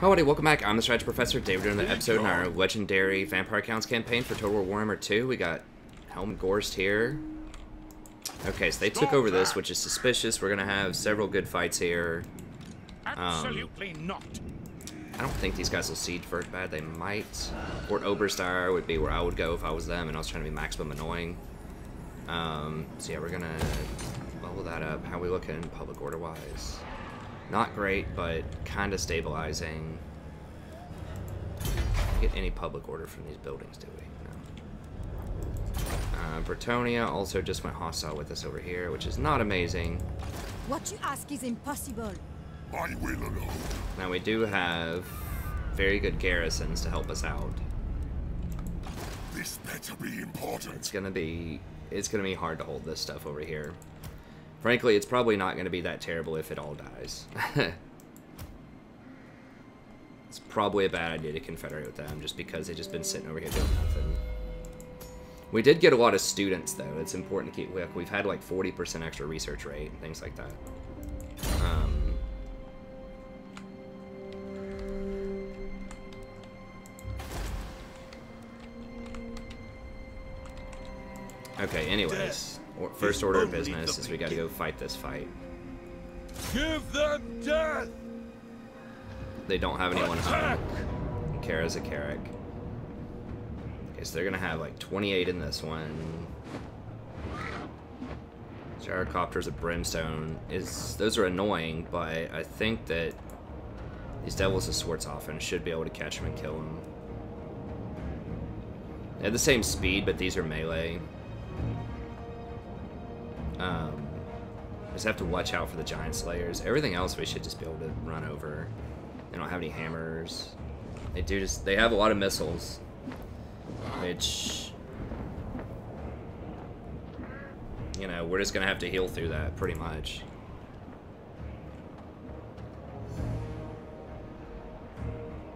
Howdy, welcome back. I'm the Strategy Professor. Today we're doing the episode in our Legendary Vampire Counts campaign for Total War Warhammer 2. We got Helm Ghorst here. Okay, so they took over this, which is suspicious. We're going to have several good fights here. Absolutely not. I don't think these guys will siege very bad. They might. Fort Oberstyre would be where I would go if I was them, and I was trying to be maximum annoying. So yeah, we're going to level that up. How are we looking public order-wise? Not great, but kind of stabilizing. Get any public order from these buildings, do we? No. Bretonia also just went hostile with us over here, which is not amazing. What you ask is impossible. I will alone. Now we do have very good garrisons to help us out. This better be important. It's gonna be hard to hold this stuff over here. Frankly, it's probably not going to be that terrible if it all dies. It's probably a bad idea to confederate with them just because they've just been sitting over here doing nothing. We did get a lot of students, though. It's important to keep... We've had like 40% extra research rate and things like that. Okay, anyways. First order of business is we gotta go fight this fight. Give them death! They don't have anyone home. Kara's a Carrick. Okay, so they're gonna have like 28 in this one. Gyrocopters of Brimstone. Those are annoying, but I think that these Devils of Swartzoffen should be able to catch them and kill them. They have the same speed, but these are melee. Just have to watch out for the Giant Slayers. Everything else we should just be able to run over. They don't have any hammers. They have a lot of missiles. Which, you know, we're just gonna have to heal through that pretty much.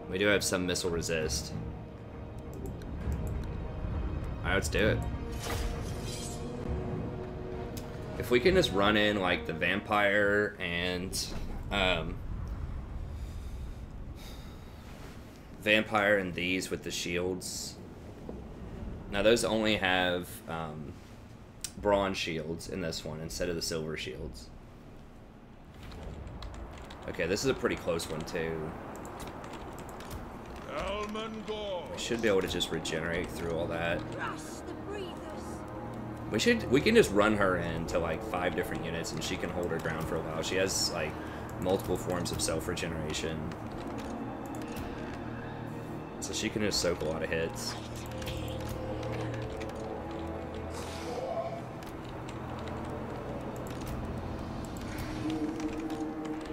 We do have some missile resist. Alright, let's do it. If we can just run in like the vampire and these with the shields. Now those only have bronze shields in this one instead of the silver shields. Okay, this is a pretty close one too. We should be able to just regenerate through all that. We can just run her into like 5 different units and she can hold her ground for a while. She has like multiple forms of self-regeneration. So she can just soak a lot of hits.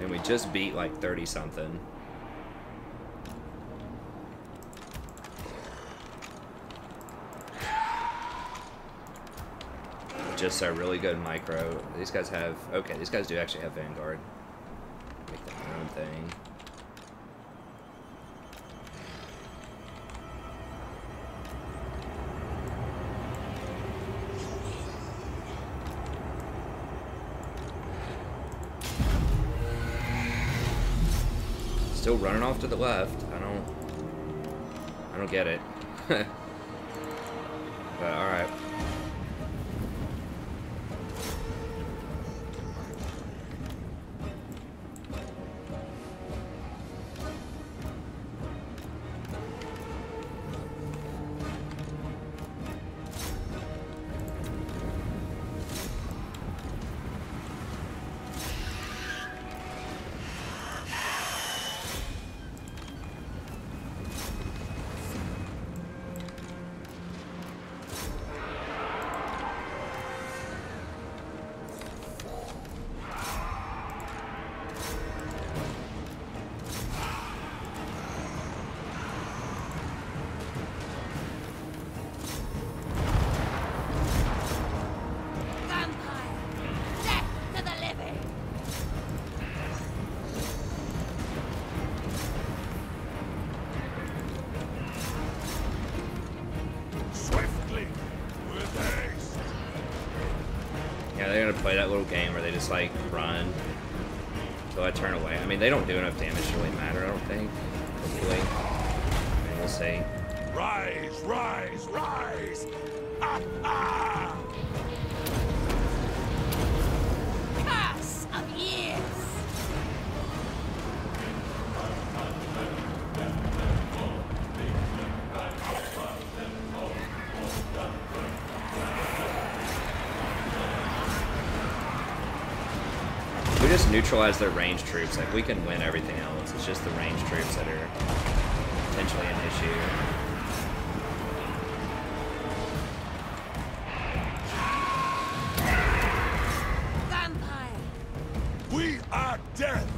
And we just beat like 30 something. Just a really good micro. These guys have... Okay, these guys do actually have Vanguard. Make their own thing. Still running off to the left. I don't get it. But alright. They're gonna play that little game where they just like run until I turn away. I mean, they don't do enough damage to really matter, I don't think. hopefully. And we'll see. Rise, rise, rise! Ha ha! Curse of years! We just neutralize their ranged troops. Like, we can win everything else. It's just the ranged troops that are potentially an issue. Vampire! We are death!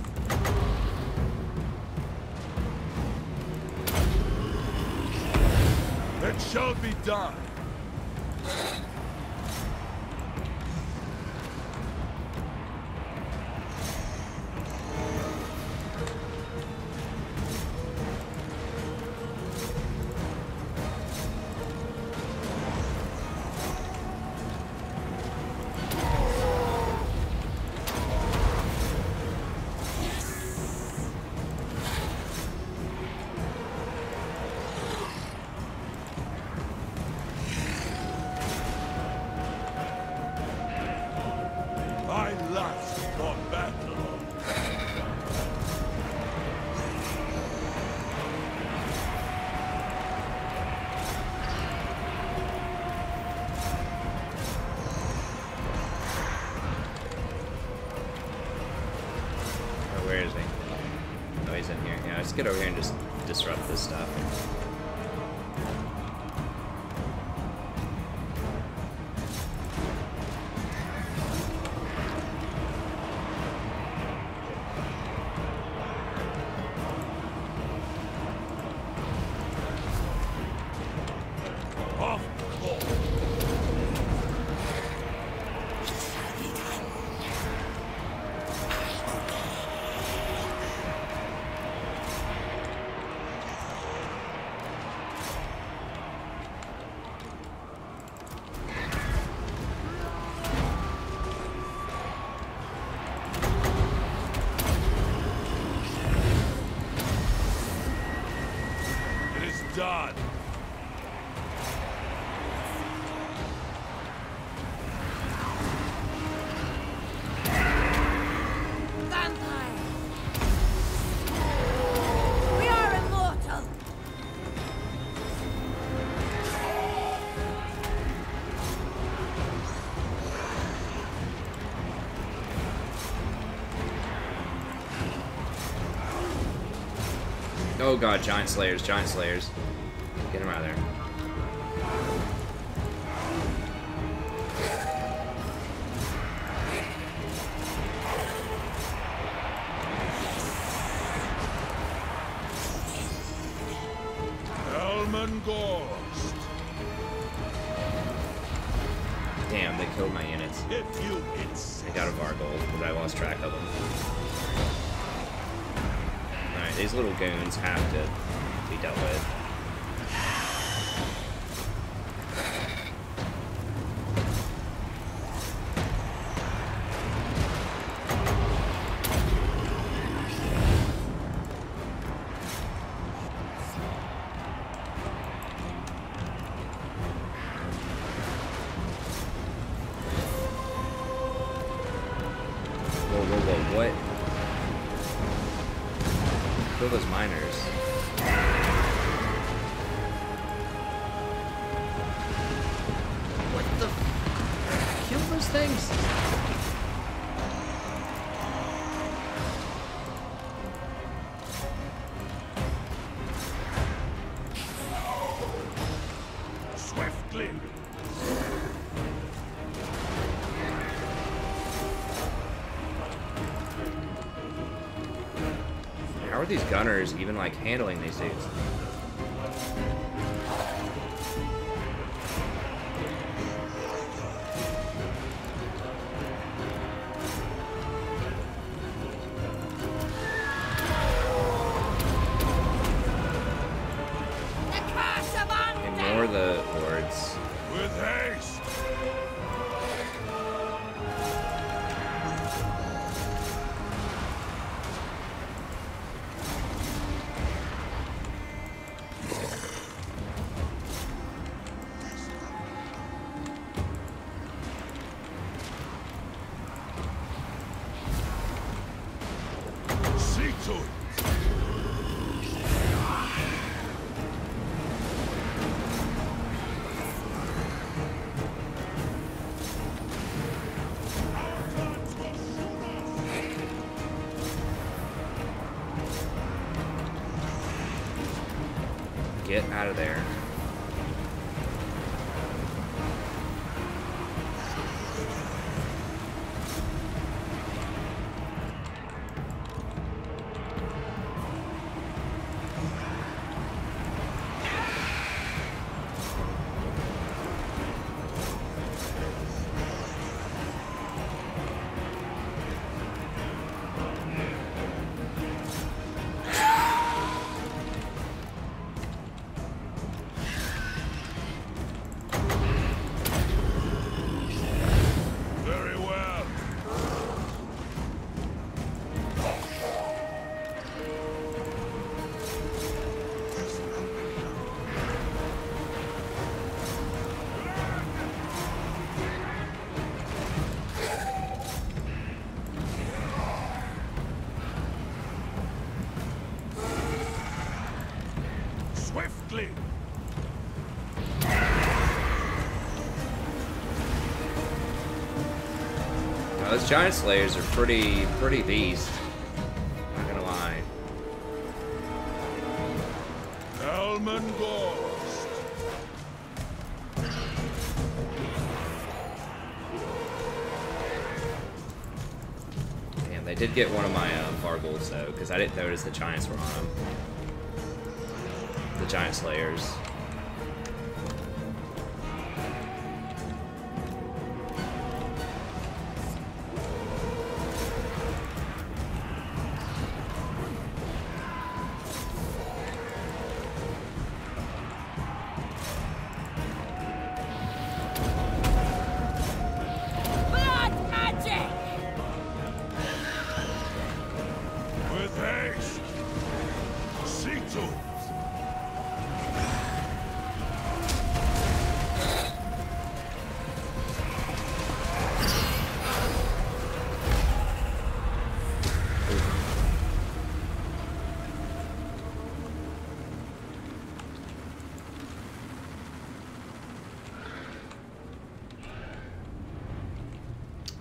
It shall be done! I lust for battle. Oh, where is he? Oh, he's in here. Yeah, let's get over here and just disrupt this stuff. Of course. It is done. Vampire! We are immortal! Oh god, giant slayers, giant slayers. Get him out of there. Elman Ghorst. Damn, they killed my units. If you insist. I got a Vargold, but I lost track of them. Alright, these little goons have to be dealt with. Whoa, whoa, whoa, what? Kill those miners. What the? Kill those things? Swiftly. How are these gunners even like handling these dudes? The curse of undead! Ignore the hordes. With haste. See to it. Get out of there. Very well. Swiftly. Now, those giant slayers are pretty beast. Not gonna lie. Elman Ghorst. Damn, they did get one of my Vargulls though, because I didn't notice the giants were on them. The giant slayers. Blood magic! With haste. See to it.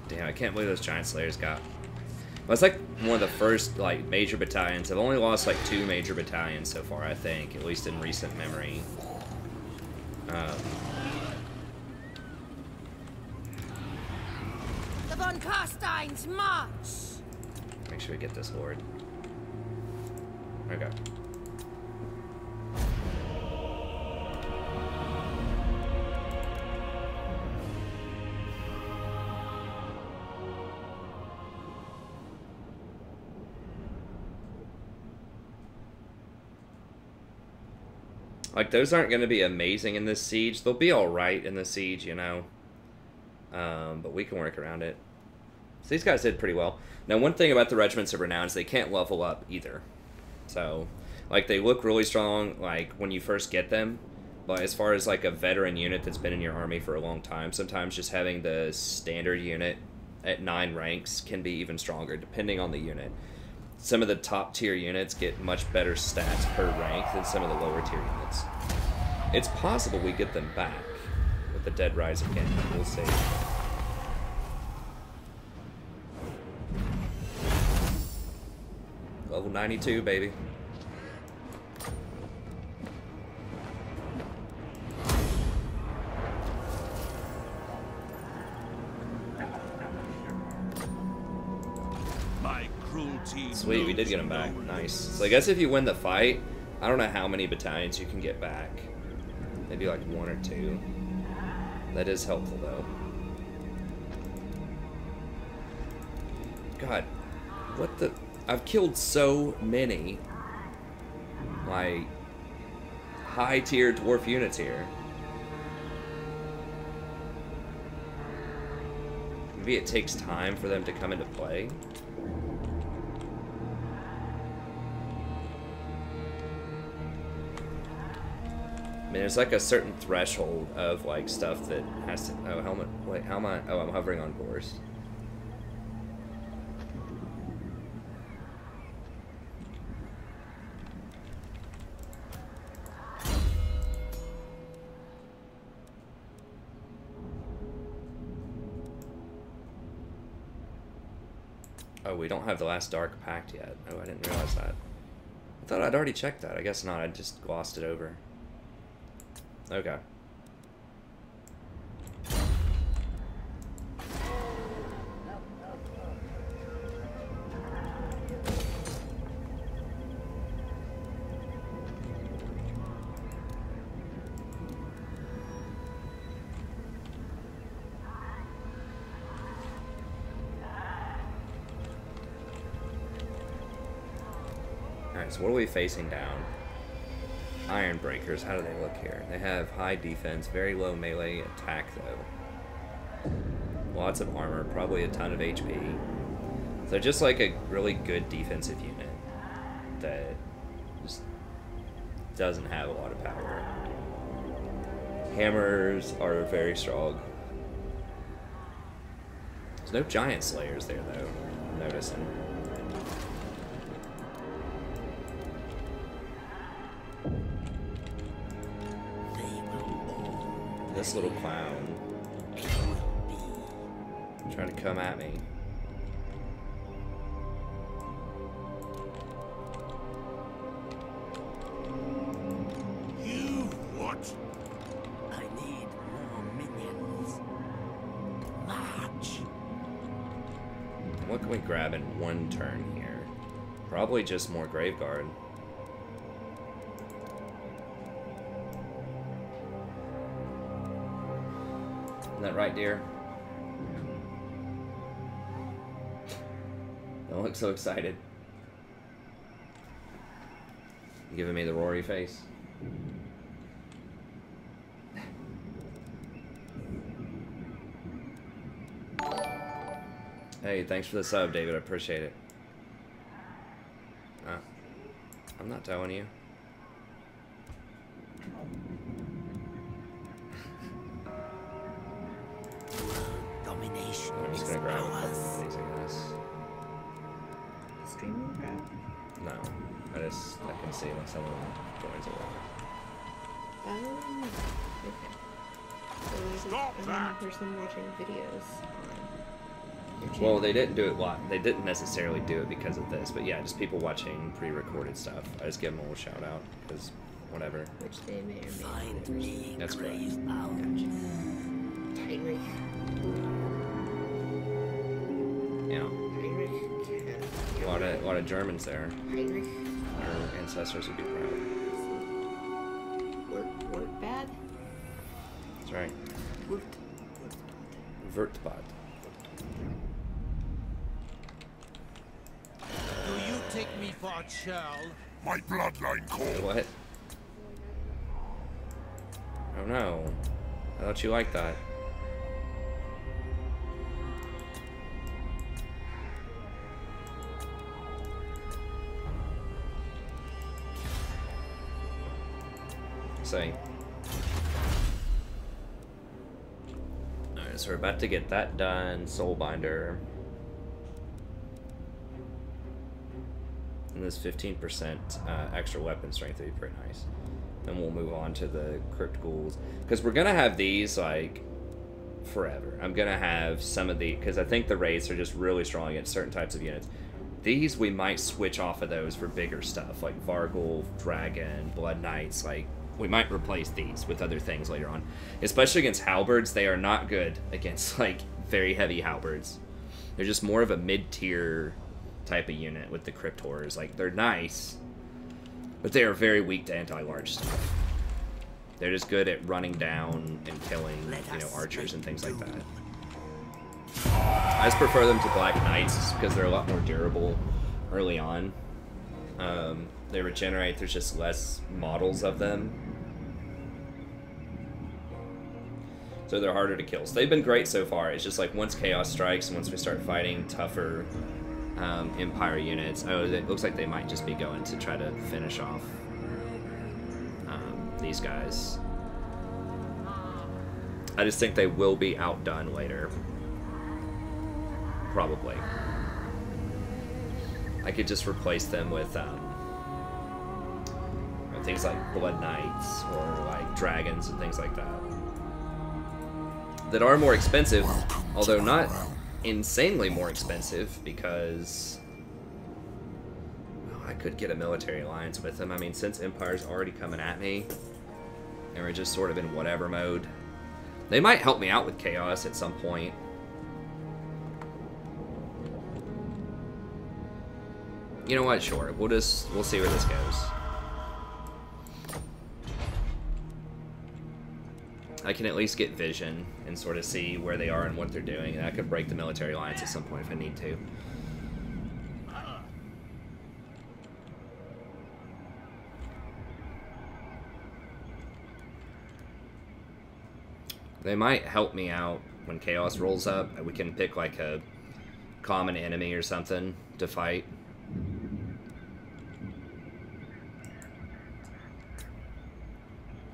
Damn, I can't believe those giant slayers got. Well, it's like one of the first like major battalions. I've only lost like 2 major battalions so far, I think, at least in recent memory. The Von Carsteins march! Make sure we get this horde. Okay. Like, those aren't going to be amazing in this siege. They'll be alright in the siege, you know. But we can work around it. So these guys did pretty well. Now, one thing about the Regiments of Renown is they can't level up either. So, like, they look really strong, like, when you first get them. But as far as, like, a veteran unit that's been in your army for a long time, sometimes just having the standard unit at 9 ranks can be even stronger, depending on the unit. Some of the top tier units get much better stats per rank than some of the lower tier units. It's possible we get them back with the Dead Rise again. We'll see. Level 92, baby. My cruelty. Sweet, we did get them back. Nice. So I guess if you win the fight, I don't know how many battalions you can get back. Maybe like 1 or 2. That is helpful though. God, what the? I've killed so many, like, high tier dwarf units here. Maybe it takes time for them to come into play. I mean, there's like a certain threshold of like stuff that has to. Oh, helmet. Wait, how am I? Oh, I'm hovering on Ghorst. Oh, we don't have the last Dark Pact yet. Oh, I didn't realize that. I thought I'd already checked that. I guess not. I just glossed it over. Okay. So what are we facing down? Iron Breakers, how do they look here? They have high defense, very low melee attack though. Lots of armor, probably a ton of HP. So just like a really good defensive unit that just doesn't have a lot of power. Hammers are very strong. There's no giant slayers there though, I'm noticing. This little clown trying to come at me. You what? I need more minions. March. What can we grab in one turn here? Probably just more Graveguard. Isn't that right, dear? Don't look so excited. You giving me the Rory face. Hey, thanks for the sub, David. I appreciate it. I'm not telling you. Domination. I'm just gonna grab a couple of these, I guess. Streaming grab? No, I can see when someone joins it. Okay. So there's Stop a that! person watching videos on your Well, channel. they didn't do it live. They didn't necessarily do it because of this, but yeah, just people watching pre-recorded stuff. I just give them a little shout out because whatever. Which they may or may Find not me. That's correct. Gravebound. Heinrich. Yeah, Heinrich. a lot of Germans there. Heinrich. Our ancestors would be proud. Work bad? That's right. Work. Vertbad. Do you take me for a churl? My bloodline call. What? Oh no. I thought you liked that. Say. Alright, so we're about to get that done. Soulbinder. And this 15% extra weapon strength would be pretty nice. Then we'll move on to the Crypt Ghouls. Because we're going to have these, like, forever. I'm going to have some of the... Because I think the raids are just really strong against certain types of units. These, we might switch off of those for bigger stuff. Like Varghul, Dragon, Blood Knights. Like, we might replace these with other things later on. Especially against halberds. They are not good against, like, very heavy halberds. They're just more of a mid-tier type of unit with the Crypt Horrors. Like, they're nice, but they are very weak to anti-large stuff. They're just good at running down and killing, you know, archers and things like that. I just prefer them to Black Knights because they're a lot more durable early on. They regenerate, there's just less models of them. So they're harder to kill. So they've been great so far. It's just like once Chaos strikes, and once we start fighting tougher Empire units, oh, it looks like they might just be going to try to finish off these guys. I just think they will be outdone later. Probably. I could just replace them with things like Blood Knights or like Dragons and things like that. That are more expensive, although not insanely more expensive because well, I could get a military alliance with them. I mean, since Empire's already coming at me, and we're just sort of in whatever mode, they might help me out with chaos at some point. You know what? Sure. We'll see where this goes. I can at least get vision and sort of see where they are and what they're doing. And I could break the military alliance at some point if I need to. They might help me out when chaos rolls up. We can pick like a common enemy or something to fight.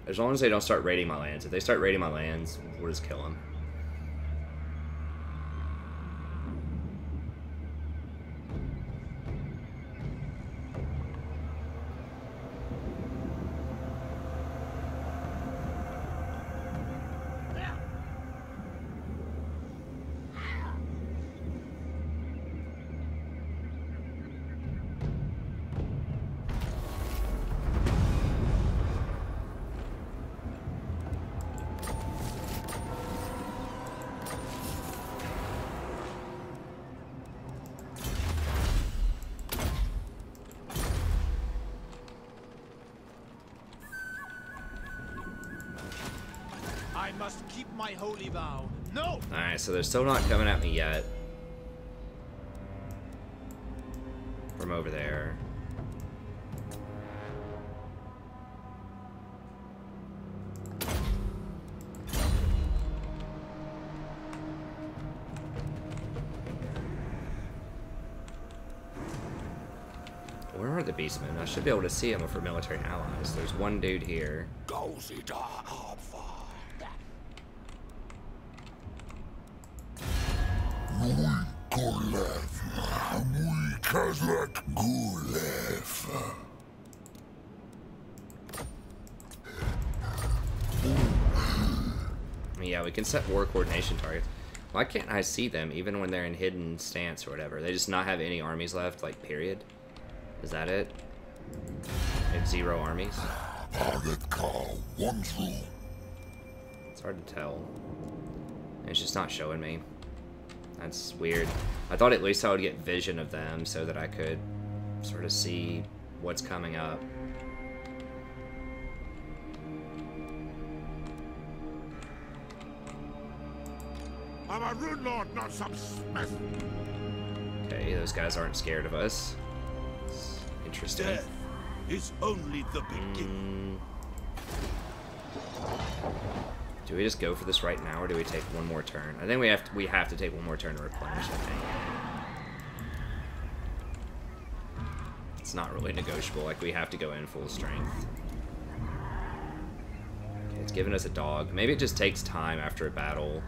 As long as they don't start raiding my lands. If they start raiding my lands, we'll just kill them. I must keep my holy vow. No! Alright, so they're still not coming at me yet. From over there. Where are the beastmen? I should be able to see them for military allies. There's one dude here. Yeah, we can set war coordination targets. Why can't I see them even when they're in hidden stance or whatever? They just not have any armies left, like, period? Is that it? They have 0 armies? It's hard to tell. It's just not showing me. That's weird. I thought at least I would get vision of them so that I could sort of see what's coming up. I'm a rune lord, not some smith. Okay, those guys aren't scared of us. It's interesting. Death is only the beginning. Do we just go for this right now, or do we take one more turn? I think we have to take one more turn to replenish, I think. It's not really negotiable, like we have to go in full strength. Okay, it's giving us a dog. Maybe it just takes time after a battle.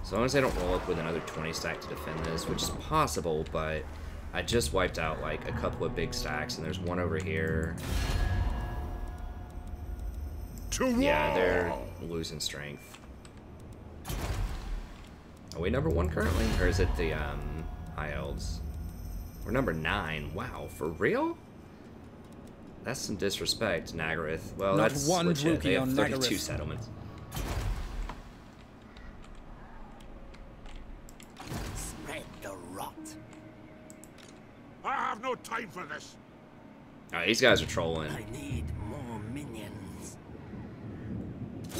As long as they don't roll up with another 20 stack to defend this, which is possible, but I just wiped out like a couple of big stacks, and there's one over here. Yeah, they're losing strength. Are we number 1 currently? Or is it the High Elves? We're number 9. Wow, for real? That's some disrespect, Nagaroth. Well, Not that's one legit. They have on 32 Nagaroth. settlements. Spread the rot. I have no time for this. Alright, these guys are trolling. I need more minions.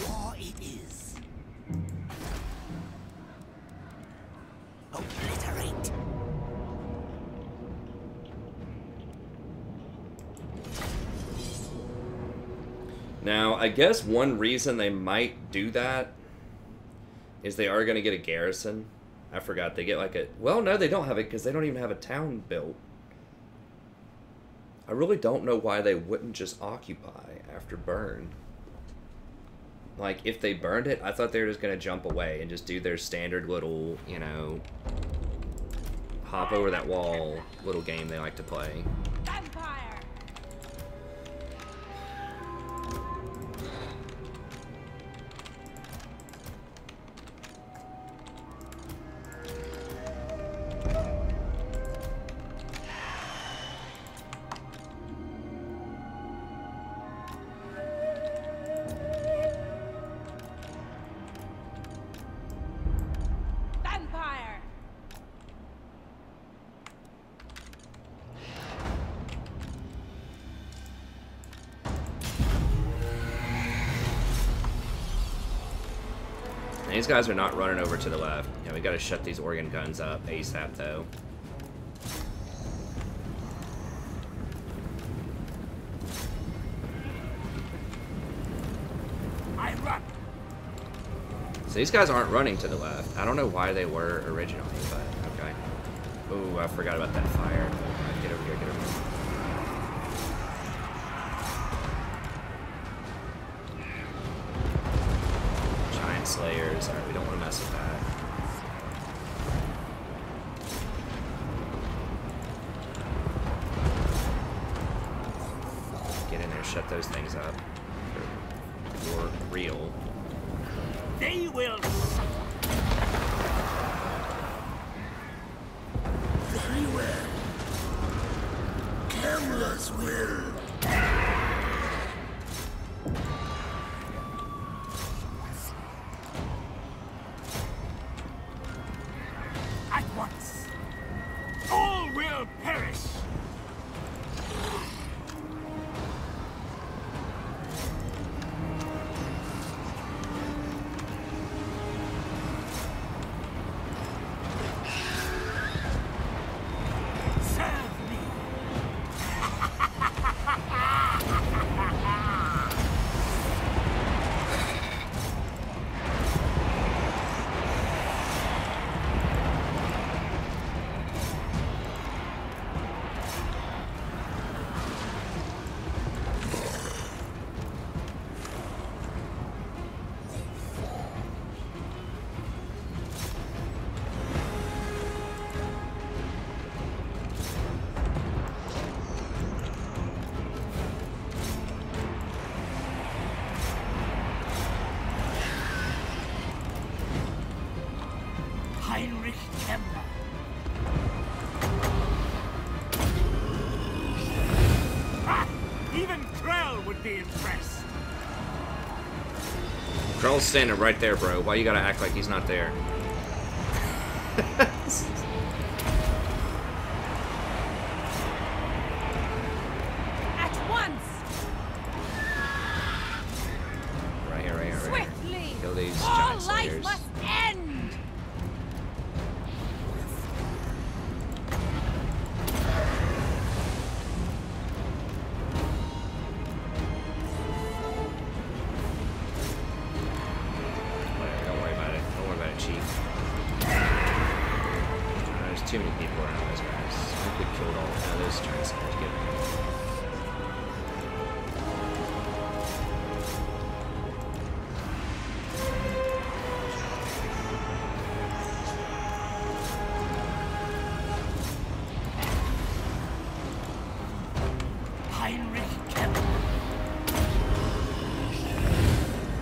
War it is. Obliterate. Now, I guess one reason they might do that is they are going to get a garrison. I forgot, they get like a... Well, no, they don't have it because they don't even have a town built. I really don't know why they wouldn't just occupy after burn. Like, if they burned it, I thought they were just going to jump away and just do their standard little, you know, hop over that wall little game they like to play. Empire! these guys are not running over to the left. Yeah, we gotta shut these organ guns up ASAP, though. I run. So these guys aren't running to the left. I don't know why they were originally, but okay. Oh, I forgot about that fire. Get over here, get over here. Giant slayers. Alright, we don't want to mess with that. Get in there, shut those things up. For real. They will suffer. Very well. Kemmler's will. At once. All will perish. Kemmler. Ah, even Krell would be impressed. Krell's standing right there, bro. Why you gotta act like he's not there? At once! Right here, right here, right here. Swiftly! Kill these All giant life slayers. must end! Whatever, don't worry about it. Don't worry about it, Chief. There's too many people around those guys. I think we killed all those giant slayers. Get them.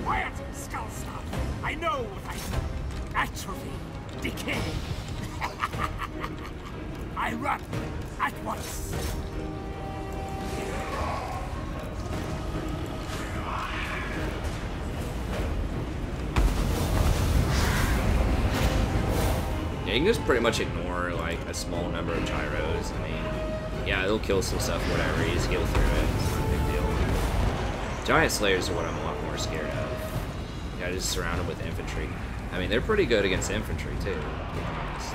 Quiet, Skullstaff. I know what I know. Atrophy, decay. I run at once. Yeah, you can just pretty much ignore like a small number of gyros. I mean, yeah, it'll kill some stuff, whatever. You just heal through it. It's not a big deal. Giant slayers are what I'm a lot more scared of. You gotta just surround them with infantry. I mean, they're pretty good against infantry too, to be honest.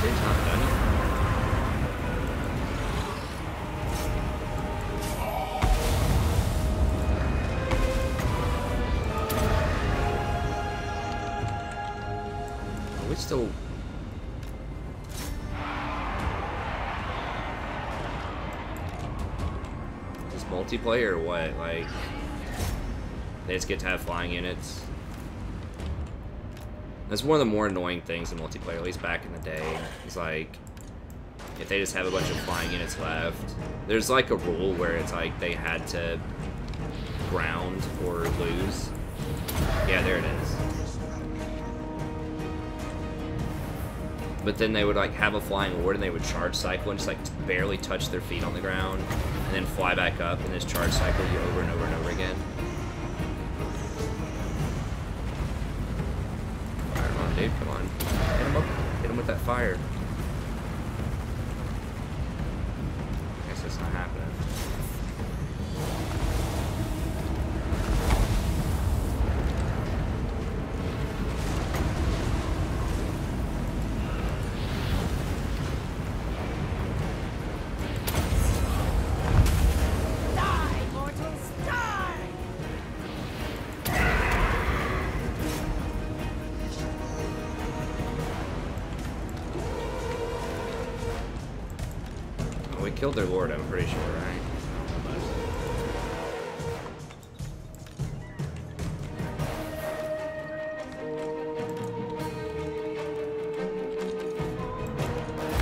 Dude's not done yet. Are we still... multiplayer or what? Like, they just get to have flying units. That's one of the more annoying things in multiplayer, at least back in the day. It's like, if they just have a bunch of flying units left, there's like a rule where it's like they had to ground or lose. Yeah, there it is. But then they would like have a flying ward and they would charge cycle and just like barely touch their feet on the ground and then fly back up and just charge cycle you over and over and over again. Fire him on, dude, come on. Hit him up. Hit him with that fire. Guess that's not happening. killed their lord, I'm pretty sure, right?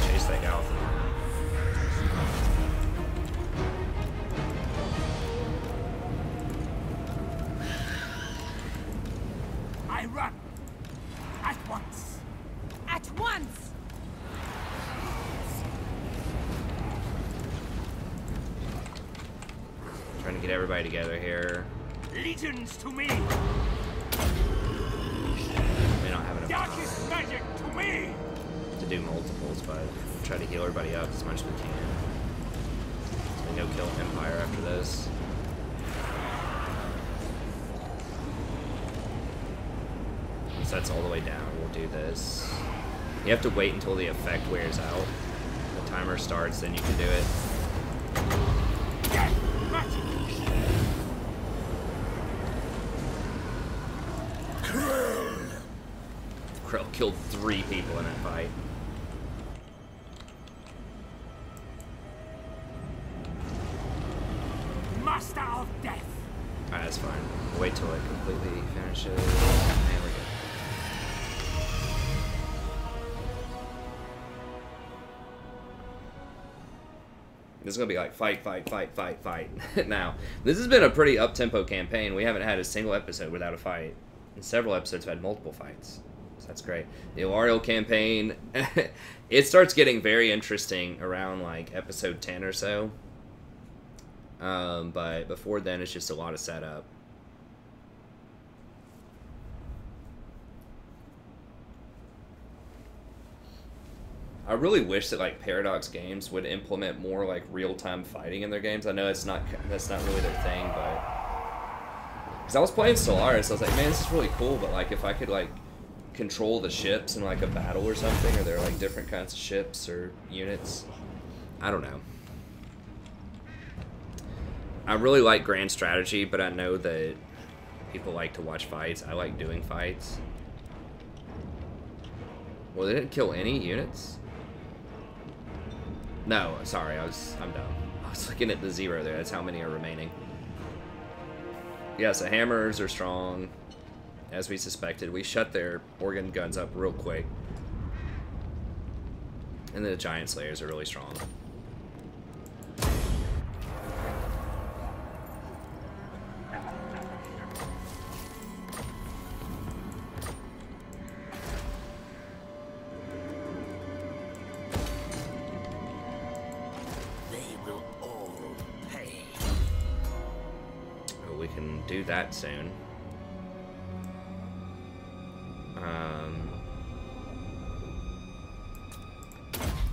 Chase that guy off the map. I run. At once. At once! Trying to get everybody together here. Legions to me. May not have enough Darkest magic to me. to do multiples, but try to heal everybody up as much as we can. So we go kill Empire after this. So that's all the way down. We'll do this. You have to wait until the effect wears out. The timer starts, then you can do it. Death magic. Krell killed 3 people in that fight. Master of death. Alright, that's fine. We'll wait till it completely finishes. And we're good. This is gonna be like fight, fight, fight, fight, fight. Now, this has been a pretty up-tempo campaign. We haven't had a single episode without a fight. And several episodes have had multiple fights. So that's great. The Ilarial campaign, it starts getting very interesting around like episode 10 or so. But before then, it's just a lot of setup. I really wish that like Paradox Games would implement more like real-time fighting in their games. I know that's not really their thing, but because I was playing Stellaris, I was like, man, this is really cool. But like, if I could like control the ships in like a battle or something, or they're like different kinds of ships or units, I don't know. I really like grand strategy, but I know that people like to watch fights. I like doing fights. Well, they didn't kill any units. No, sorry, I'm dumb. I was looking at the 0 there. That's how many are remaining. Yeah, so hammers are strong, as we suspected. We shut their organ guns up real quick. And then the giant slayers are really strong. Do that soon.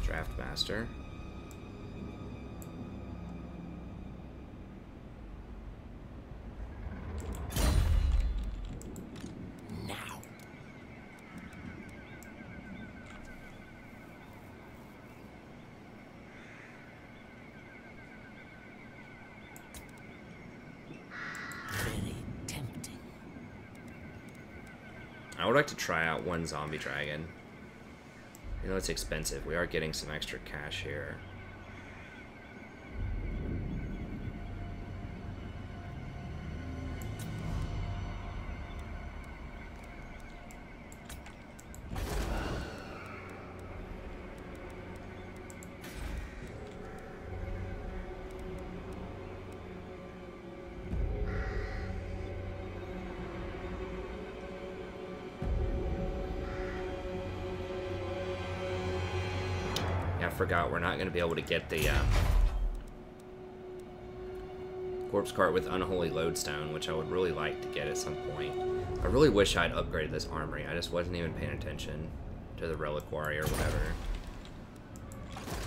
Draft Master. Now. I would like to try out one zombie dragon. You know, it's expensive. We are getting some extra cash here. Forgot we're not going to be able to get the corpse cart with unholy lodestone, which I would really like to get at some point. I really wish I'd upgraded this armory. I just wasn't even paying attention to the reliquary or whatever.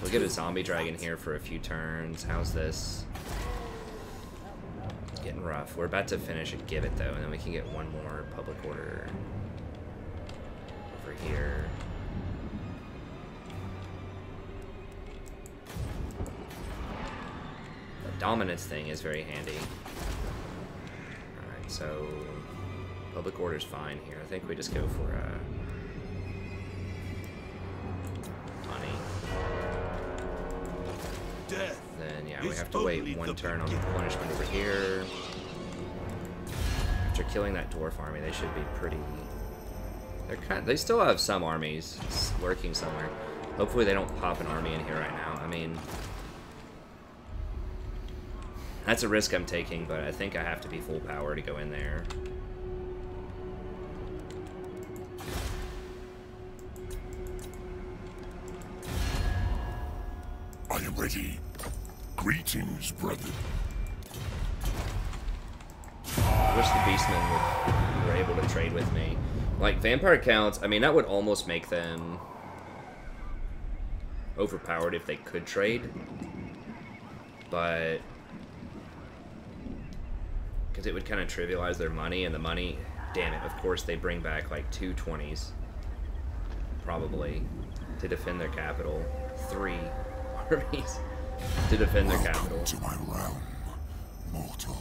We'll get a zombie dragon here for a few turns. How's this? It's getting rough. We're about to finish a give it though, and then we can get one more public order over here. Dominance thing is very handy. Alright, so public order's fine here. I think we just go for money. Death we have to wait one turn on the punishment over here. After killing that dwarf army, they should be pretty... They still have some armies lurking somewhere. Hopefully they don't pop an army in here right now. I mean... That's a risk I'm taking, but I think I have to be full power to go in there. Are you ready? Greetings, brother. I wish the beastmen were able to trade with me. Like, vampire counts, I mean, that would almost make them overpowered if they could trade. But... because it would kind of trivialize their money, and the money... Damn it, of course they bring back, like, 2 20s. Probably. To defend their capital. 3 armies to defend their capital. Welcome to my realm, mortal.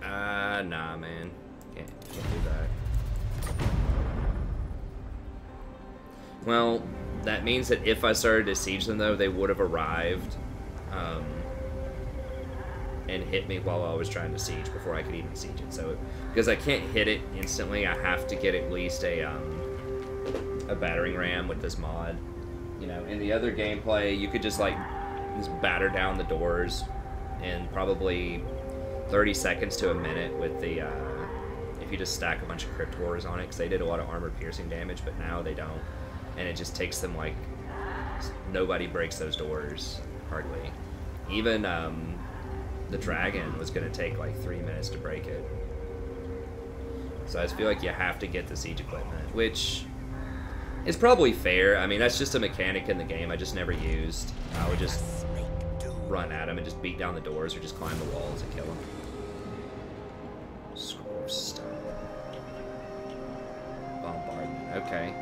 Nah, man. Can't do that. Well, that means that if I started to siege them, though, they would have arrived, and hit me while I was trying to siege before I could even siege it. So, because I can't hit it instantly, I have to get at least a battering ram with this mod. You know, in the other gameplay, you could just batter down the doors in probably 30 seconds to a minute with the, if you just stack a bunch of crypt horrors on it, because they did a lot of armor piercing damage, but now they don't. And it just takes them, like, nobody breaks those doors, hardly. Even, the dragon was going to take, like, 3 minutes to break it. So I just feel like you have to get the siege equipment, which... it's probably fair. I mean, that's just a mechanic in the game I just never used. I would just run at them and just beat down the doors or just climb the walls and kill them. Scroll stone. Bombardment. Okay.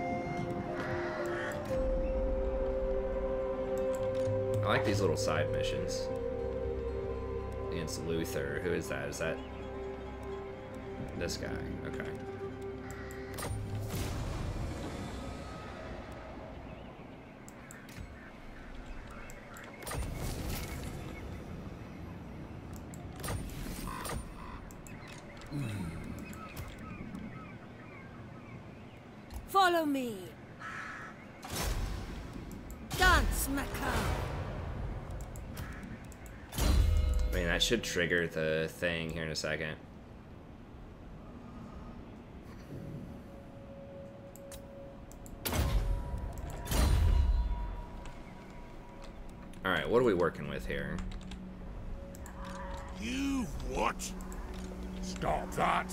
I like these little side missions. Against Luther. Who is that? Is that this guy? Okay. Follow me. Dance, macabre. I mean, that should trigger the thing here in a second. Alright, what are we working with here? You what? Stop that.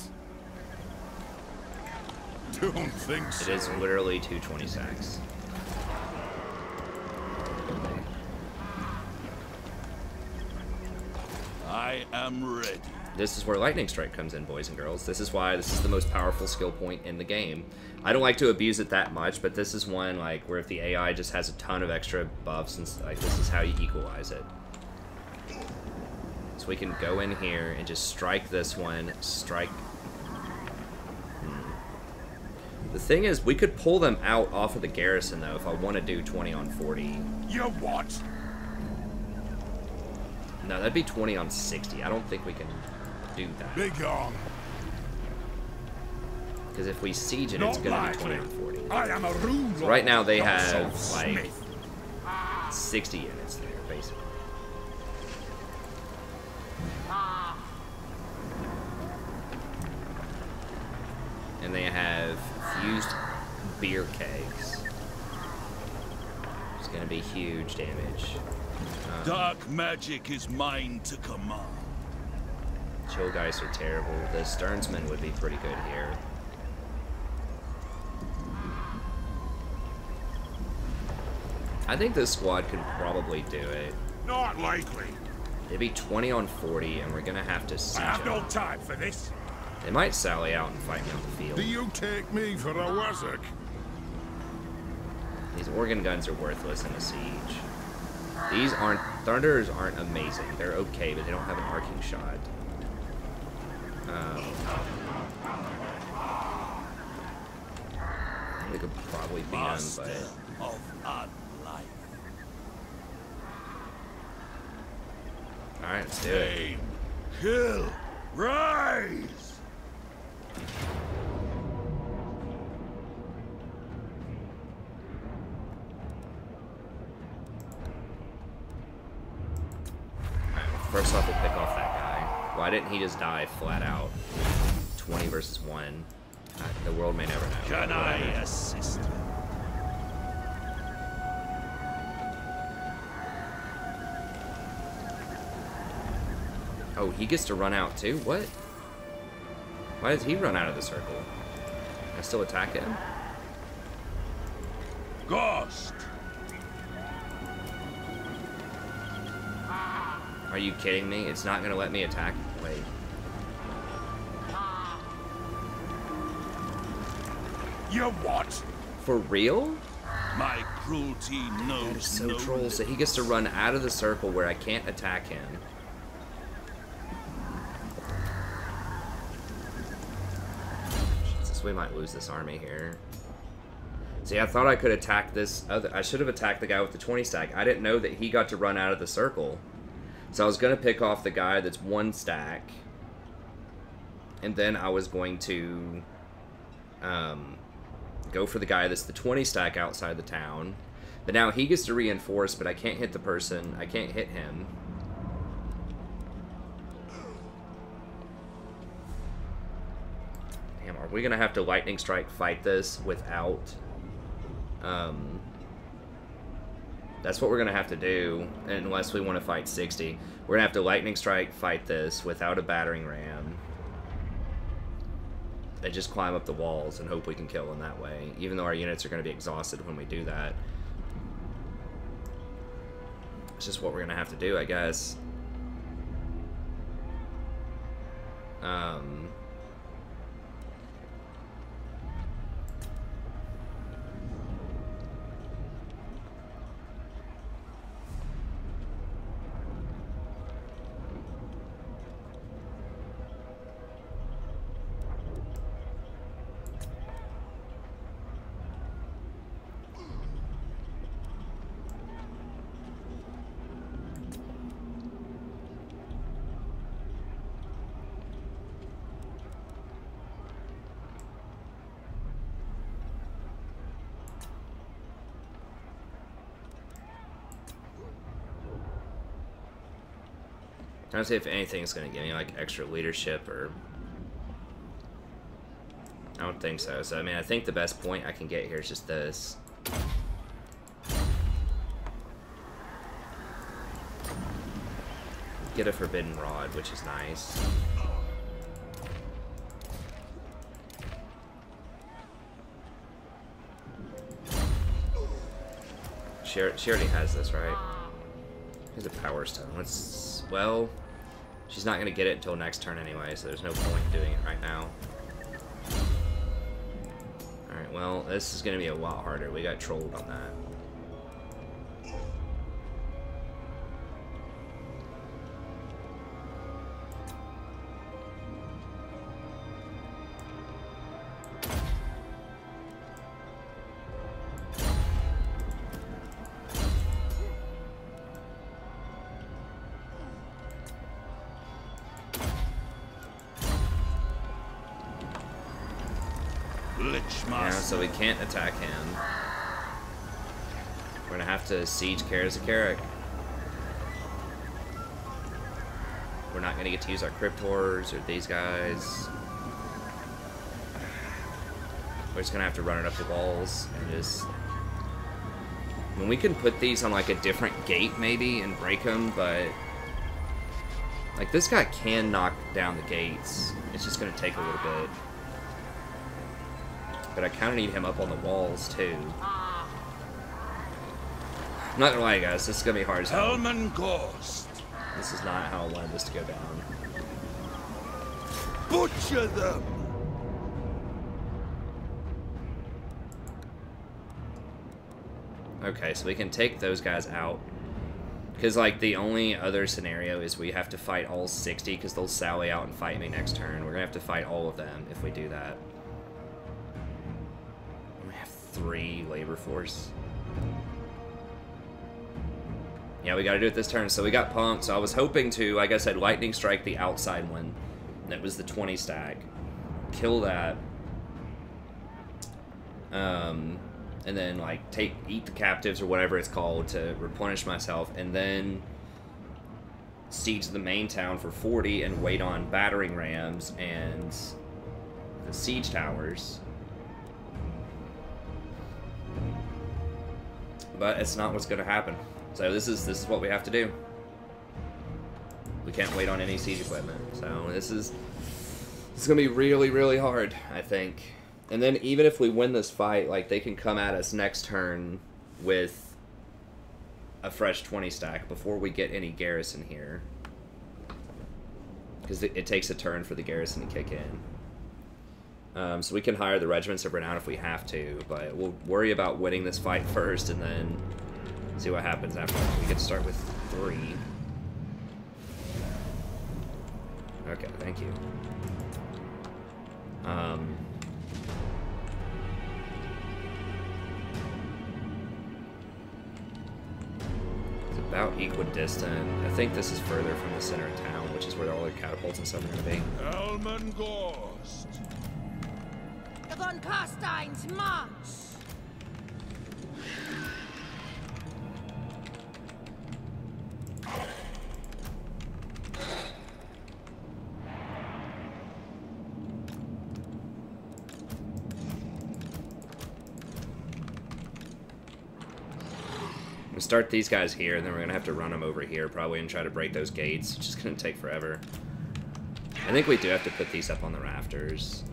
Don't think so. It is literally 220 sacks. I am ready. This is where Lightning Strike comes in, boys and girls. This is why this is the most powerful skill point in the game. I don't like to abuse it that much, but this is one, like, where if the AI just has a ton of extra buffs, and like, this is how you equalize it. So we can go in here and just strike this one, strike... The thing is, we could pull them out off of the garrison, though, if I want to do 20 on 40. You what? No, that'd be 20 on 60. I don't think we can do that. Big on. Because if we siege it, it's going to be 20 on 40. I am a ruler. So right now they not have, some like, smith. 60 units there, basically. And they have fused beer kegs. It's going to be huge damage. Dark magic is mine to command. Chill dice are terrible. The Sternsman would be pretty good here. I think this squad could probably do it. Not likely. It'd be 20 on 40, and we're going to have to siege I have them. no time for this. They might sally out and fight me on the field. Do you take me for a wazzock? These organ guns are worthless in a siege. These aren't... Thunders aren't amazing. They're okay, but they don't have an arcing shot. They could probably beat them, but... Of our life. Alright, let's do it. Aim, kill, rise! First off, we'll pick off that guy. Why didn't he just die flat out? 20 versus 1. The world may never know. Can I assist? Oh, he gets to run out too? What? Why does he run out of the circle? Can I still attack him? Ghorst! Are you kidding me? It's not gonna let me attack. Wait. You what? For real? My cruelty knows That is so no troll. So he gets to run out of the circle where I can't attack him. Jesus, we might lose this army here. See, I thought I could attack this other... I should have attacked the guy with the 20 stack. I didn't know that he got to run out of the circle. So I was going to pick off the guy that's 1 stack. And then I was going to go for the guy that's the 20 stack outside the town. But now he gets to reinforce, but I can't hit the person. I can't hit him. Damn, are we going to have to lightning strike fight this without... that's what we're going to have to do, unless we want to fight 60. We're going to have to lightning strike fight this without a battering ram. And just climb up the walls and hope we can kill them that way, even though our units are going to be exhausted when we do that. It's just what we're going to have to do, I guess. I don't see if anything's going to give me, like, extra leadership, or... I don't think so. So, I mean, I think the best point I can get here is just this. Get a Forbidden Rod, which is nice. She already has this, right? Here's a Power Stone. Let's... Well... She's not going to get it until next turn anyway, so there's no point doing it right now. Alright, well, this is going to be a lot harder. We got trolled on that. Yeah, so we can't attack him. We're gonna have to siege Carrick. We're not gonna get to use our Crypt Horrors or these guys. We're just gonna have to run it up the walls and just... I mean, we can put these on like a different gate maybe and break them, but... Like, this guy can knock down the gates. It's just gonna take a little bit. But I kind of need him up on the walls, too. I'm not gonna lie, guys. This is gonna be hard as hell. Helm Ghorst. This is not how I wanted this to go down. Butcher them! Okay, so we can take those guys out. Because, like, the only other scenario is we have to fight all 60, because they'll sally out and fight me next turn. We're gonna have to fight all of them if we do that. 3 labor force. Yeah, we gotta do it this turn. So we got punked. So I was hoping to, like I said, lightning strike the outside one. That was the 20 stack. Kill that. And then like eat the captives or whatever it's called to replenish myself, and then siege the main town for 40 and wait on battering rams and the siege towers. But it's not what's going to happen. So this is what we have to do. We can't wait on any siege equipment. So this is going to be really, really hard, I think. And then even if we win this fight, like, they can come at us next turn with a fresh 20 stack before we get any garrison here. Because it takes a turn for the garrison to kick in. So we can hire the regiments of renown if we have to, but we'll worry about winning this fight first and then see what happens after. We get to start with 3. Okay, thank you. It's about equidistant. I think this is further from the center of town, which is where all the catapults and stuff are going to be. Elman Ghorst. The Von Carsteins march! We start these guys here, and then we're going to have to run them over here probably and try to break those gates. It's just going to take forever. I think we do have to put these up on the rafters.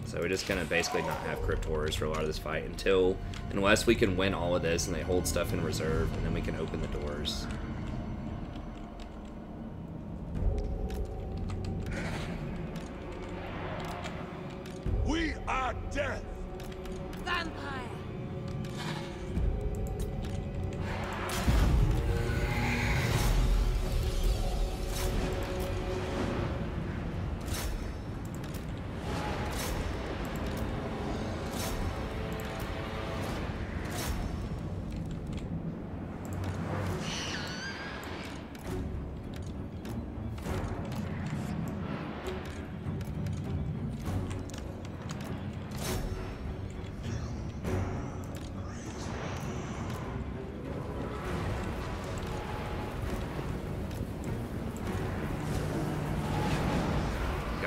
So we're just going to basically not have crypt horrors for a lot of this fight unless we can win all of this and they hold stuff in reserve, and then we can open the doors. We are death. Vampire!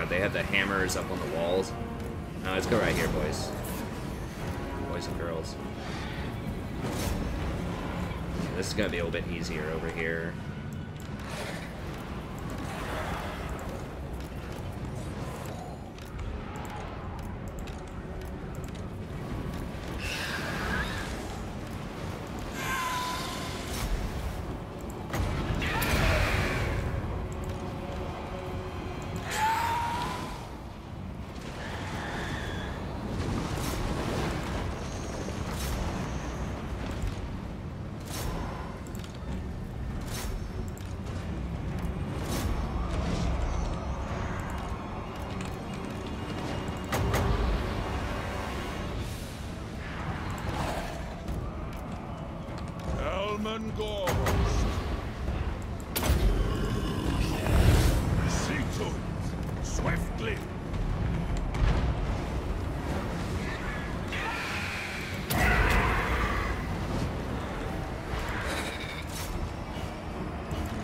They have the hammers up on the walls. Now let's go right here, boys. Boys and girls. This is going to be a little bit easier over here. Elman Ghorst. See to it, swiftly.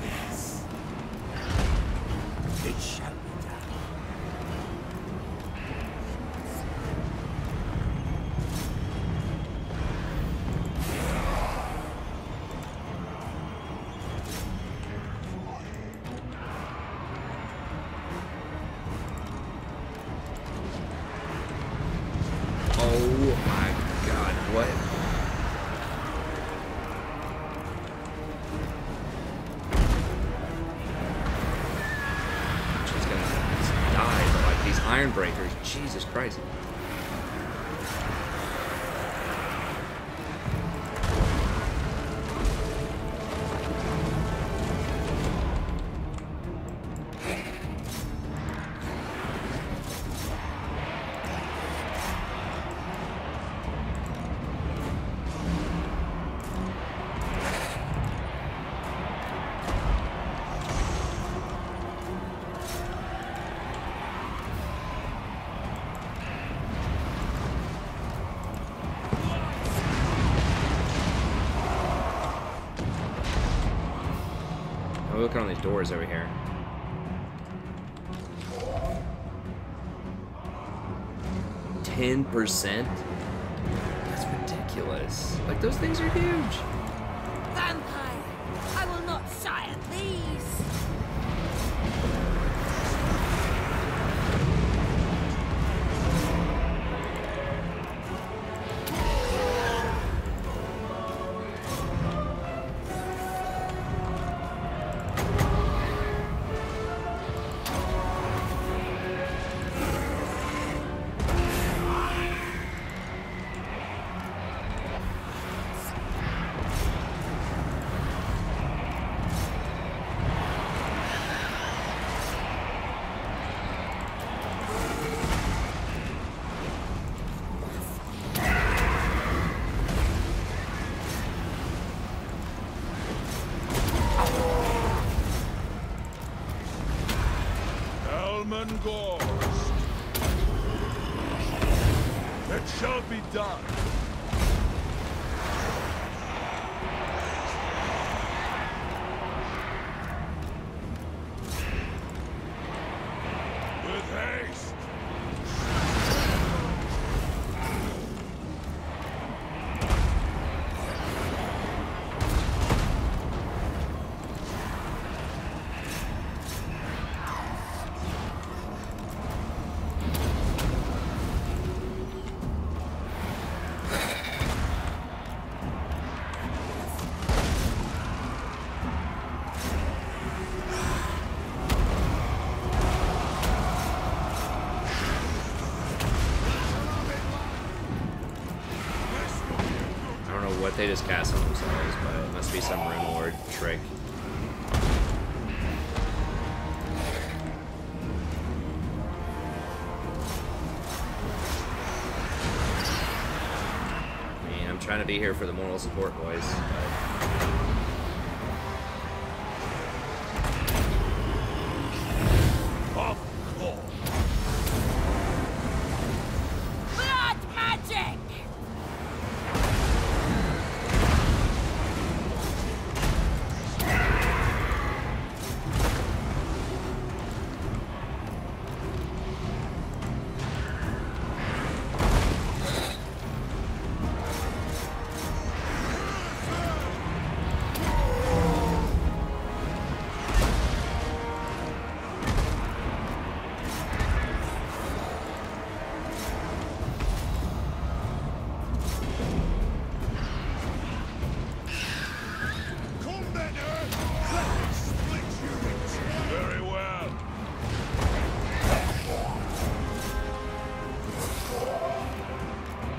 Yes. It shall be done. Oh my god, what? She's gonna die, but like these iron breakers, Jesus Christ. working on these doors over here. %? That's ridiculous. Like, those things are huge. Vampire, I will not shy at these. Ghorst. It shall be done. With haste. They just cast on themselves, but it must be some Rune Lord trick. I mean, I'm trying to be here for the moral support, boys, but...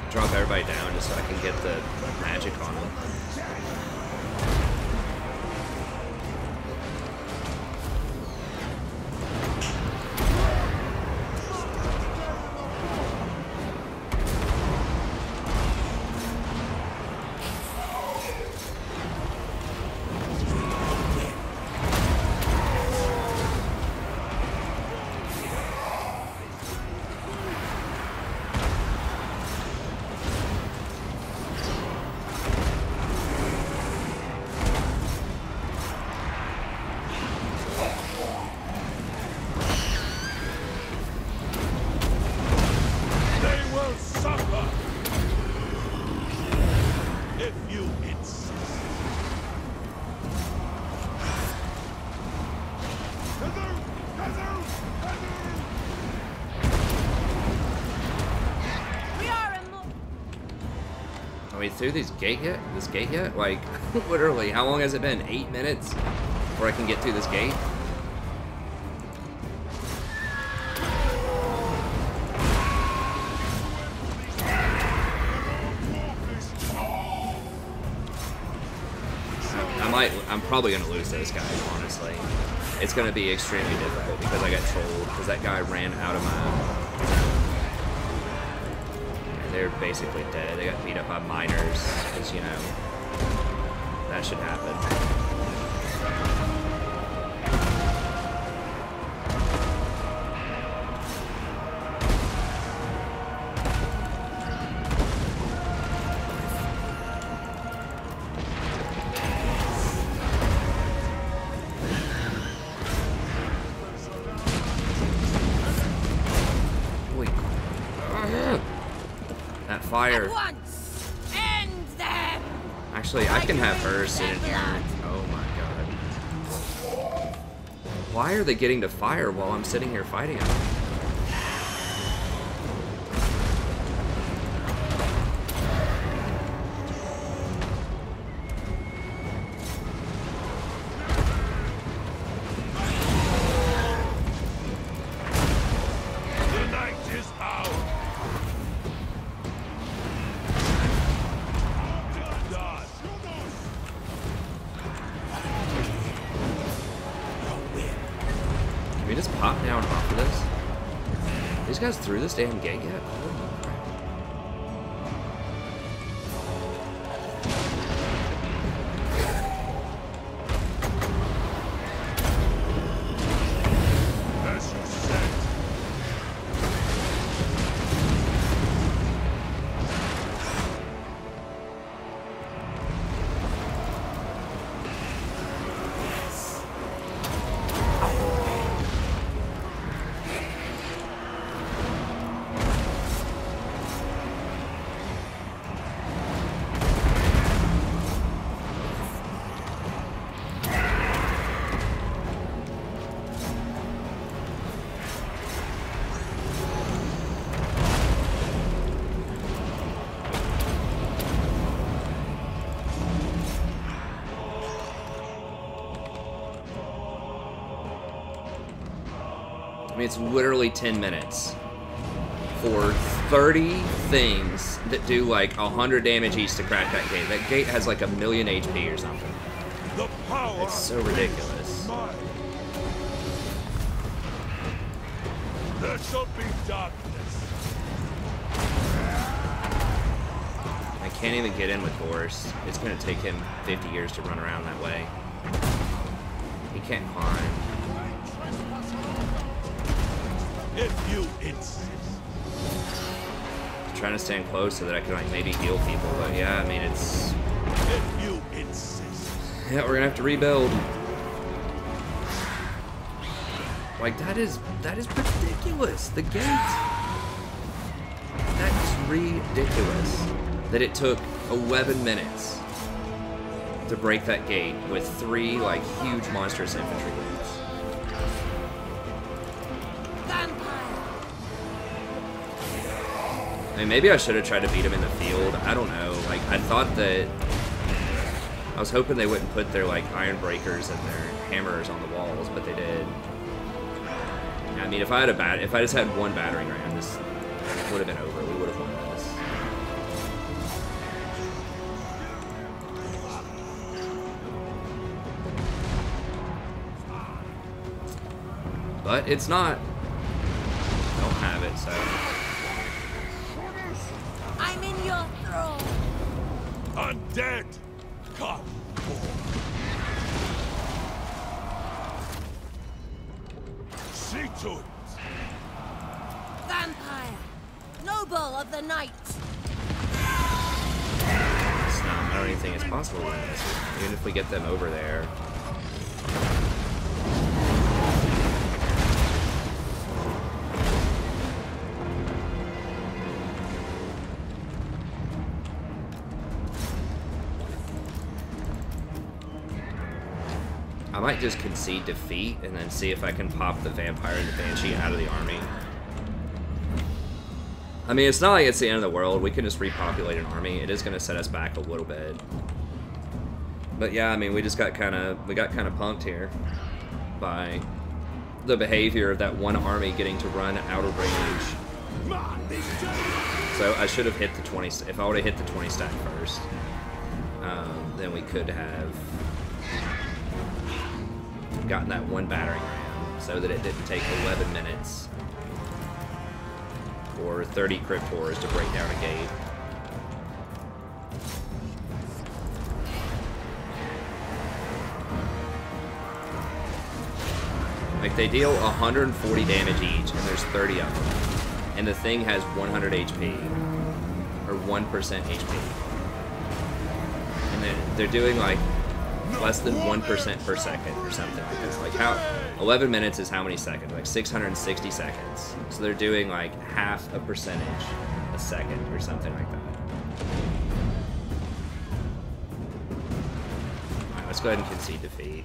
Drop everybody down just so I can get the magic on them. Are we through this gate yet? Like, literally, how long has it been? 8 minutes before I can get through this gate? I'm probably gonna lose those guys, honestly. It's gonna be extremely difficult because I got trolled, because that guy ran out of my... They're basically dead. They got beat up by miners, because, you know, that should happen. fire. At once. End them. Actually, I can have her sit in here. Oh my god. Why are they getting to fire while I'm sitting here fighting them? These guys through this damn gate yet? Holy crap. As you said. I mean, it's literally 10 minutes for 30 things that do like 100 damage each to crack that gate. That gate has like 1,000,000 HP or something. The power It's so ridiculous. is mine. There shall be darkness. I can't even get in with Ghorst. It's going to take him 50 years to run around that way. He can't climb. If you insist. I'm trying to stand close so that I can like maybe heal people, but yeah, I mean it's. If you insist. Yeah, we're gonna have to rebuild. Like that is ridiculous. The gate. That is ridiculous. That it took 11 minutes to break that gate with 3 like huge monstrous infantry units. I mean, maybe I should have tried to beat him in the field. I don't know. Like, I thought that... I was hoping they wouldn't put their, like, iron breakers and their hammers on the walls, but they did. I mean, if I just had one battering ram, this would have been over. We would have won this. But it's not. I don't have it, so... I'm in your throne. Undead, come see to it. Vampire, noble of the night. It's not, I don't even think it's possible to win this. Even if we get them over there. I might just concede defeat and then see if I can pop the vampire and the banshee out of the army. I mean, it's not like it's the end of the world. We can just repopulate an army. It is going to set us back a little bit. But yeah, I mean, we got kind of punked here by the behavior of that one army getting to run out of range. So I should have hit the 20. If I would have hit the 20 stack first, then we could have gotten that one battering ram so that it didn't take 11 minutes or 30 crit pours to break down a gate. Like, they deal 140 damage each, and there's 30 of them. And the thing has 100 HP, or 1% HP. And they're doing, like, less than 1% per second, or something like that. Like, how 11 minutes is how many seconds? Like, 660 seconds. So they're doing, like, half a percentage a second or something like that. Alright, let's go ahead and concede defeat.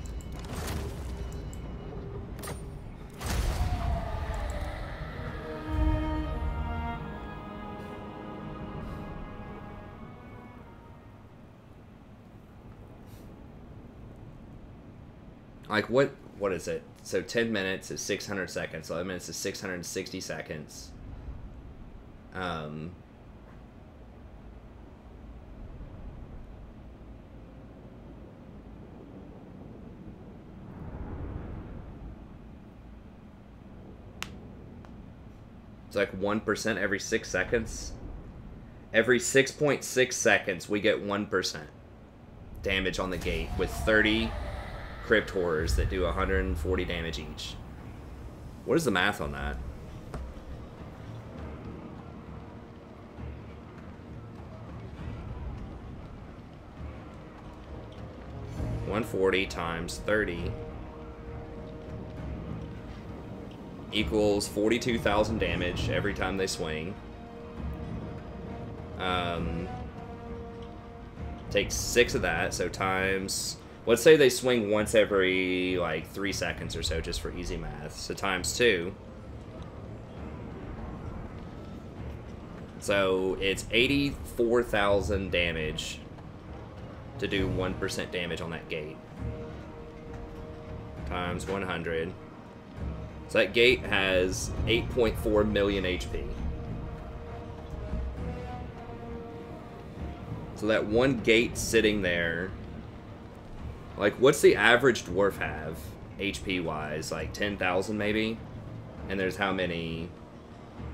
Like, what is it? So 10 minutes is 600 seconds. 11 minutes is 660 seconds. It's like 1% every 6 seconds. Every 6.6 seconds, we get 1% damage on the gate with 30 crypt horrors that do 140 damage each. What is the math on that? $140 times 30 equals 42,000 damage every time they swing. Take 6 of that, so times... Let's say they swing once every, like, 3 seconds or so, just for easy math. So times 2. So it's 84,000 damage to do 1% damage on that gate. Times 100. So that gate has 8.4 million HP. So that one gate sitting there... Like, what's the average dwarf have, HP-wise? Like, 10,000, maybe? And there's how many?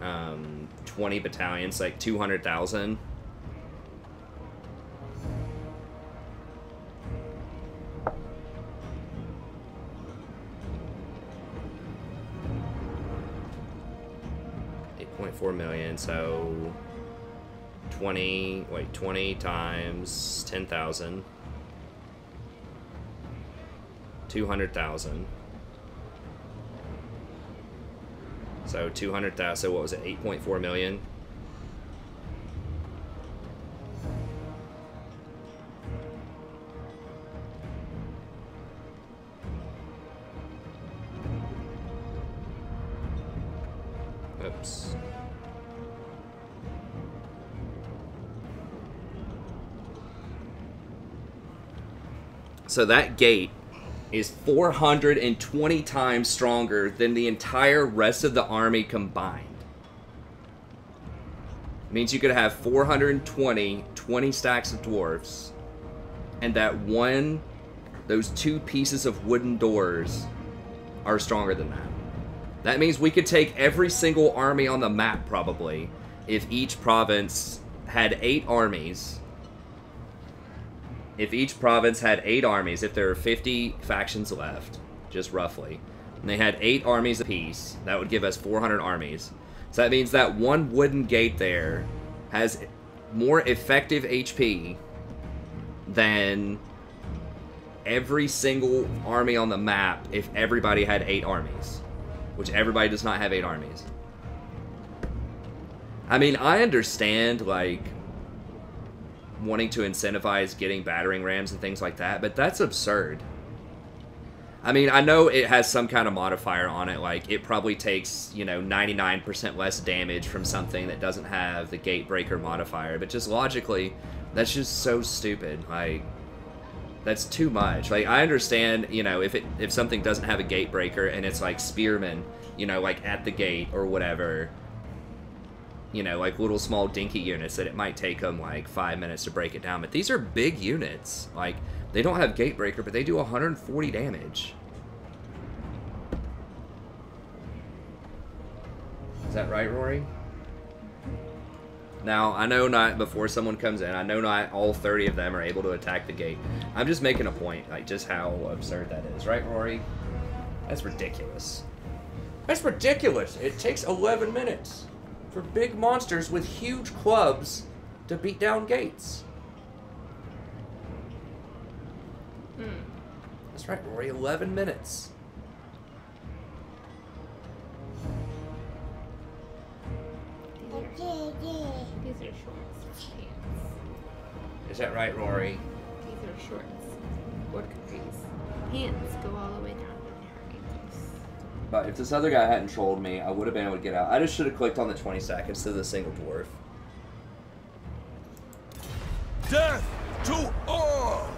20 battalions, like 200,000. $8.4 million, so 20 times 10,000. 200,000. So 200,000. So what was it? 8.4 million. Oops. So that gate is 420 times stronger than the entire rest of the army combined. It means you could have 420 20 stacks of dwarfs, and those 2 pieces of wooden doors are stronger than that. That means we could take every single army on the map, probably, if each province had 8 armies. If each province had 8 armies, if there are 50 factions left, just roughly, and they had 8 armies apiece, that would give us 400 armies. So that means that one wooden gate there has more effective HP than every single army on the map if everybody had 8 armies. Which everybody does not have 8 armies. I mean, I understand, like, wanting to incentivize getting battering rams and things like that, but that's absurd. I mean, I know it has some kind of modifier on it, like, it probably takes, you know, 99% less damage from something that doesn't have the gate breaker modifier, but just logically, that's just so stupid. Like, that's too much. Like, I understand, you know, if something doesn't have a gate breaker and it's like spearmen, you know, like at the gate or whatever, you know, like little small dinky units that it might take them like 5 minutes to break it down. But these are big units. Like, they don't have gate breaker, but they do 140 damage. Is that right, Rory? Now, I know not, before someone comes in, I know not all 30 of them are able to attack the gate. I'm just making a point, like, just how absurd that is. Right, Rory? That's ridiculous. That's ridiculous! It takes 11 minutes for big monsters with huge clubs to beat down gates. That's right, Rory, 11 minutes. These are shorts with pants. Is that right, Rory? These are shorts. What capris? Pants go all the way down to her ankles. But if this other guy hadn't trolled me, I would have been able to get out. I just should have clicked on the 20 seconds instead of the single dwarf. Death to all!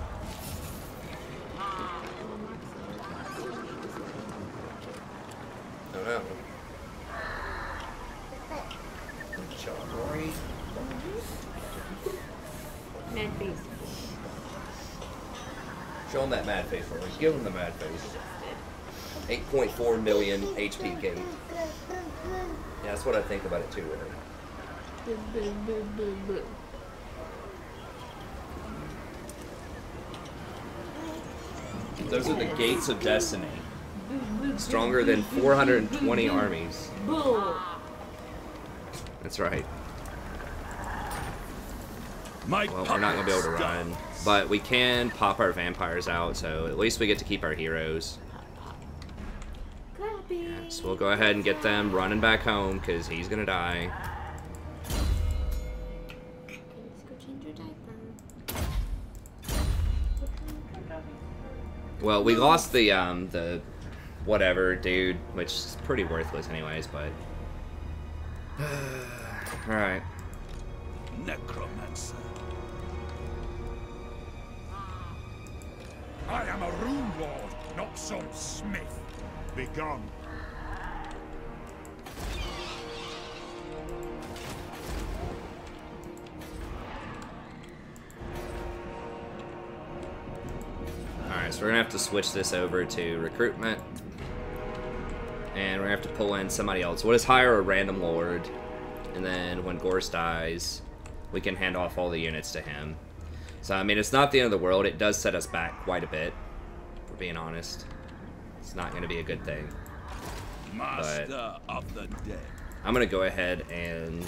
Oh no. Good job, Rory. Mad face. Show him that mad face, Rory. Give him the mad face. 8.4 million HP gained. Yeah, that's what I think about it too, Rory. Those are the gates of destiny. Stronger than 420 armies. That's right. Well, we're not going to be able to run. But we can pop our vampires out, so at least we get to keep our heroes. Yeah, so we'll go ahead and get them running back home, because he's going to die. Well, we lost the whatever dude, which is pretty worthless anyways, but alright. Necromancer. I am a rune lord, not some smith. Begone. Alright, so we're gonna have to switch this over to recruitment. And we're gonna have to pull in somebody else. We'll just hire a random lord. And then when Ghorst dies, we can hand off all the units to him. So, I mean, it's not the end of the world. It does set us back quite a bit, if we're being honest. It's not going to be a good thing. Master of the dead. I'm going to go ahead and...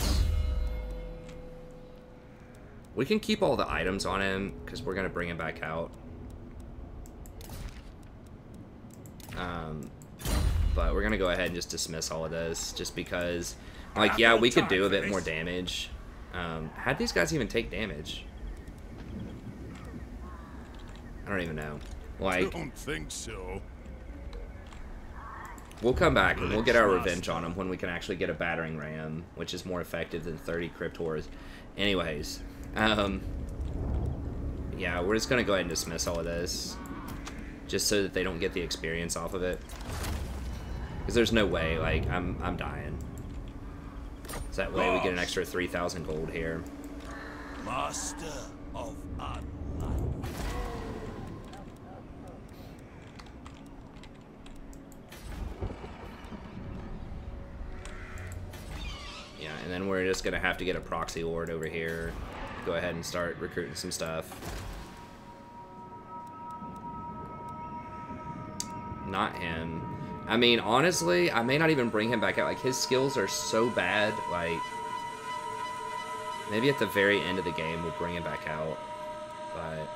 we can keep all the items on him, because we're going to bring him back out. But we're going to go ahead and just dismiss all of this, just because... like, yeah, we could do a bit more damage. How'd these guys even take damage? I don't even know. Like, Don't think so. we'll come back and we'll get our revenge on them when we can actually get a battering ram, which is more effective than 30 crypt whores. Anyways, yeah, we're just gonna go ahead and dismiss all of this, just so that they don't get the experience off of it. Because there's no way, like, I'm dying. So that way we get an extra 3,000 gold here. Master of unlife. Yeah, and then we're just gonna have to get a proxy lord over here. Go ahead and start recruiting some stuff. Not him. I mean, honestly, I may not even bring him back out. Like, his skills are so bad, like... maybe at the very end of the game we'll bring him back out. But...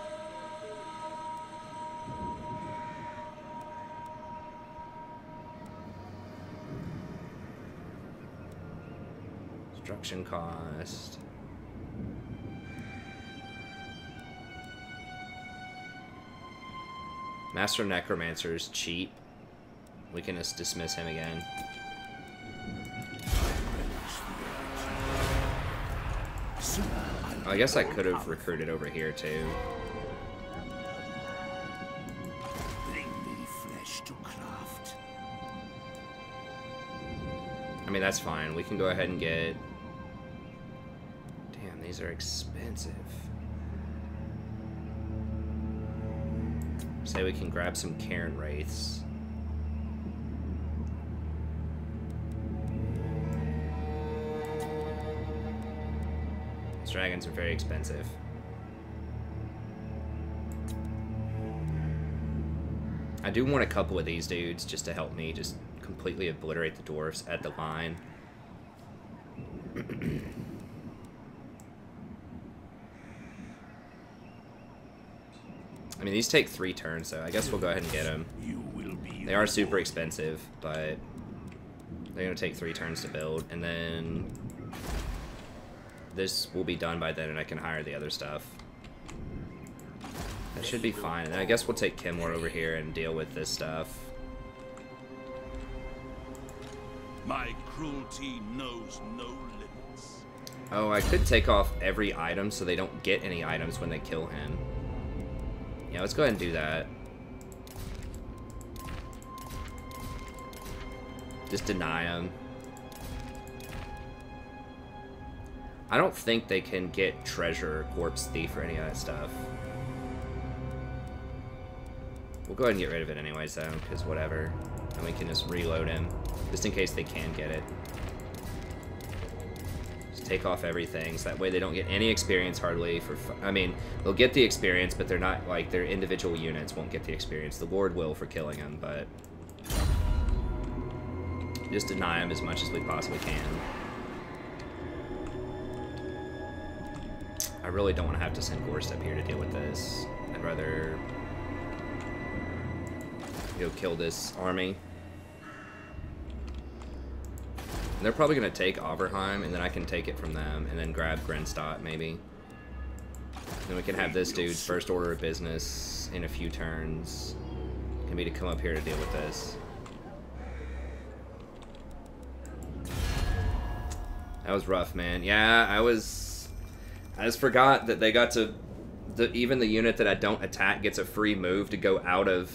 destruction cost... Master Necromancer is cheap. We can just dismiss him again. I guess I could have recruited over here too. Bring me flesh to craft. I mean, that's fine. We can go ahead and get... damn, these are expensive. Say we can grab some Cairn Wraiths. These dragons are very expensive. I do want a couple of these dudes just to help me just completely obliterate the dwarfs at the line. I mean, these take 3 turns, so I guess we'll go ahead and get them. They are super expensive, but they're going to take 3 turns to build. And then this will be done by then, and I can hire the other stuff. That should be fine. And I guess we'll take Kemmler over here and deal with this stuff. My cruelty knows no limits. Oh, I could take off every item so they don't get any items when they kill him. Yeah, let's go ahead and do that. Just deny him. I don't think they can get treasure, corpse thief, or any of that stuff. We'll go ahead and get rid of it anyways, though, because whatever. And we can just reload him, just in case they can get it. Just take off everything, so that way they don't get any experience hardly. I mean, they'll get the experience, but they're not, like, their individual units won't get the experience. The Lord will for killing them, but just deny them as much as we possibly can. I really don't want to have to send Ghorst up here to deal with this. I'd rather go kill this army. And they're probably going to take Overheim, and then I can take it from them, and then grab Grenstadt, maybe. Then we can have this dude's first order of business in a few turns. Can be to come up here to deal with this. That was rough, man. Yeah, I just forgot that they got to... even the unit that I don't attack gets a free move to go out of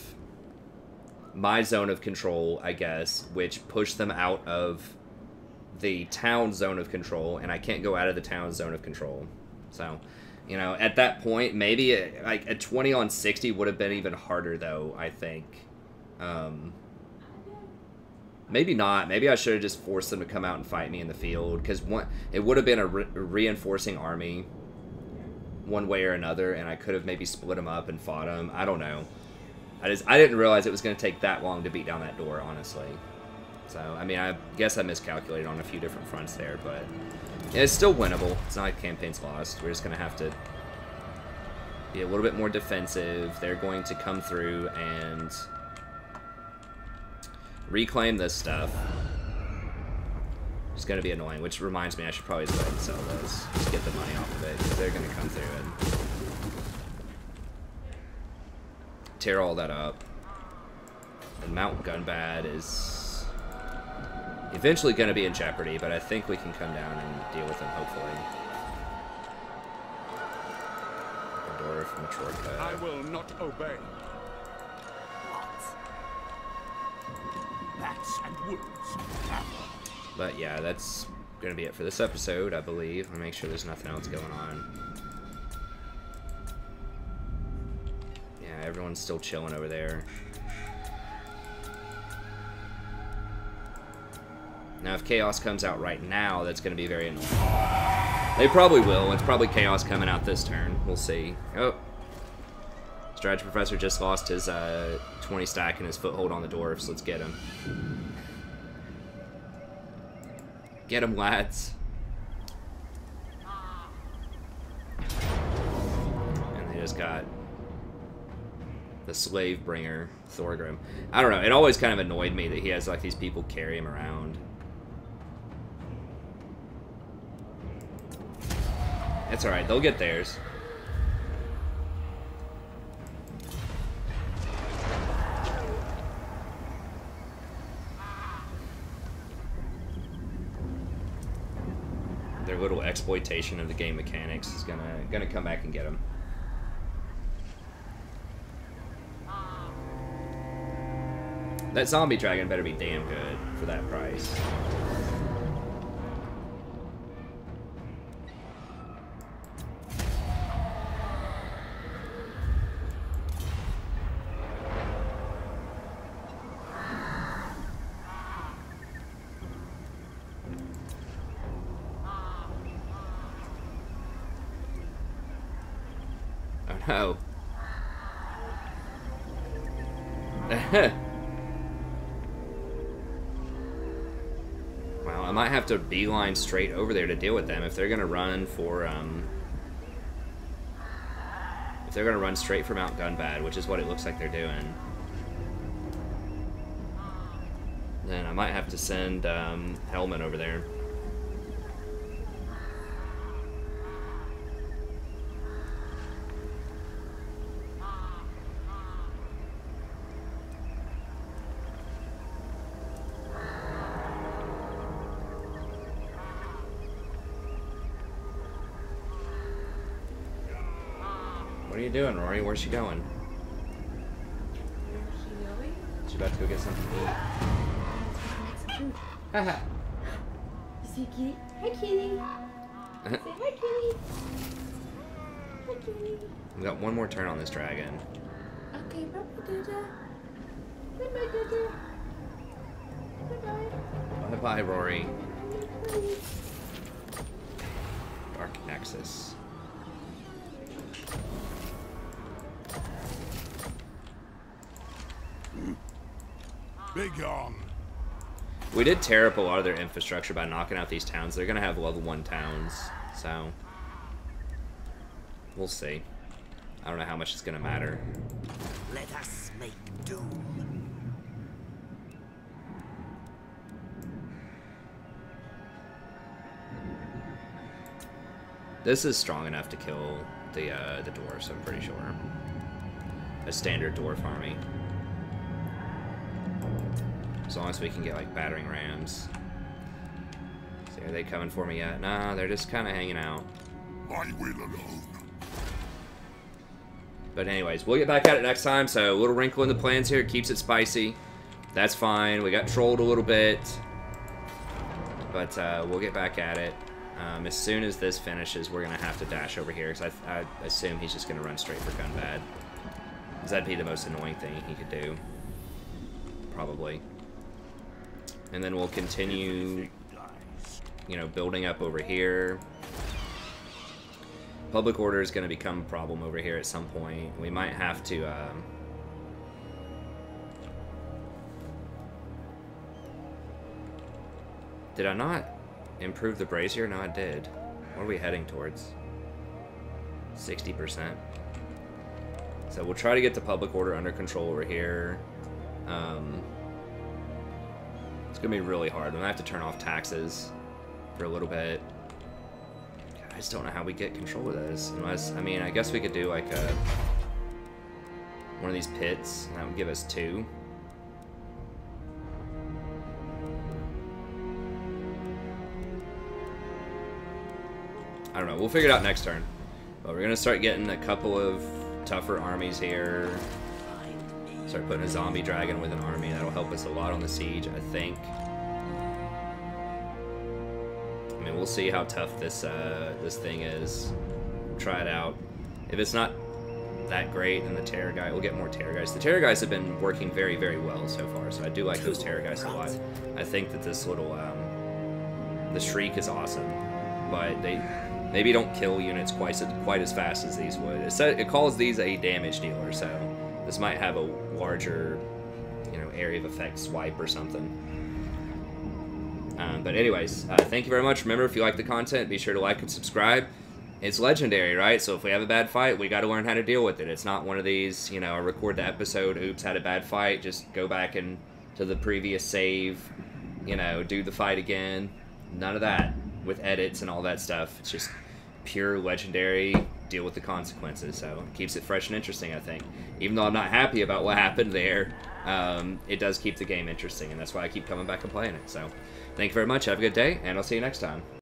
my zone of control, I guess, which pushed them out of the town zone of control, and I can't go out of the town zone of control. So, you know, at that point, maybe like a 20 on 60 would have been even harder, though, I think. Maybe not. Maybe I should have just forced them to come out and fight me in the field, because it would have been a reinforcing army one way or another, and I could have maybe split them up and fought them. I don't know. I didn't realize it was going to take that long to beat down that door, honestly. So, I mean, I guess I miscalculated on a few different fronts there, but yeah, it's still winnable. It's not like campaign's lost. We're just going to have to be a little bit more defensive. They're going to come through and reclaim this stuff. It's going to be annoying, which reminds me I should probably just go ahead and sell those. Just get the money off of it, because they're going to come through and tear all that up. And Mount Gunbad is eventually going to be in jeopardy, but I think we can come down and deal with him, hopefully. Dwarf, Matrorka. I will not obey. Bats and wolves. But yeah, that's going to be it for this episode, I believe. I'll make sure there's nothing else going on. Yeah, everyone's still chilling over there. Now, if Chaos comes out right now, that's going to be very annoying. They probably will. It's probably Chaos coming out this turn. We'll see. Oh. Strategy Professor just lost his 20 stack and his foothold on the Dwarfs. Let's get him. Get him, lads. And they just got the slave bringer, Thorgrim. I don't know. It always kind of annoyed me that he has like these people carry him around. It's alright. They'll get theirs. Their little exploitation of the game mechanics is gonna come back and get them. That zombie dragon better be damn good for that price. Oh. Well, I might have to beeline straight over there to deal with them if they're gonna run for if they're gonna run straight for Mount Gunbad, which is what it looks like they're doing. Then I might have to send Hellman over there. What are you doing, Rory? Where's she going? Where's she going? She's about to go get something to eat. Make some food. Haha. You see kitty? Hi, kitty. Say hi, kitty. Hi, kitty. We got one more turn on this dragon. Okay, bye-bye, Dada. Bye-bye, Dada. Bye-bye. Bye-bye, Rory. Dark Nexus. Big on. We did tear up a lot of their infrastructure by knocking out these towns. They're going to have level 1 towns, so we'll see. I don't know how much it's going to matter. Let us make do. This is strong enough to kill the dwarfs, I'm pretty sure. A standard dwarf army. As long as we can get, like, battering rams. See, are they coming for me yet? Nah, they're just kind of hanging out. My will alone. But anyways, we'll get back at it next time. So, a little wrinkle in the plans here. Keeps it spicy. That's fine. We got trolled a little bit. But we'll get back at it. As soon as this finishes, we're going to have to dash over here. Because I assume he's just going to run straight for Gunbad. Because that'd be the most annoying thing he could do. Probably. And then we'll continue, you know, building up over here. Public order is going to become a problem over here at some point. We might have to, Did I not improve the brazier? No, I did. What are we heading towards? 60%. So we'll try to get the public order under control over here. It's going to be really hard. I'm going to have to turn off taxes for a little bit. God, I just don't know how we get control of this. Unless, I mean, I guess we could do like one of these pits, and that would give us 2. I don't know. We'll figure it out next turn. But we're going to start getting a couple of tougher armies here. Start putting a zombie dragon with an army. That'll help us a lot on the siege, I think. I mean, we'll see how tough this this thing is. Try it out. If it's not that great, then the terror guy, we'll get more terror guys. The terror guys have been working very, very well so far, so I do like those terror guys a lot. I think that this little, the Shriek is awesome, but they maybe don't kill units quite as fast as these would. It calls these a damage dealer, so this might have a larger, you know, area of effect swipe or something. But anyways, thank you very much. Remember, if you like the content, be sure to like and subscribe. It's legendary, right? So if we have a bad fight, we got to learn how to deal with it. It's not one of these, you know, I record the episode, oops, had a bad fight, just go back and to the previous save, you know, do the fight again. None of that with edits and all that stuff. It's just pure legendary, deal with the consequences. So it keeps it fresh and interesting, I think. Even though I'm not happy about what happened there, it does keep the game interesting, and that's why I keep coming back and playing it. So thank you very much, have a good day, and I'll see you next time.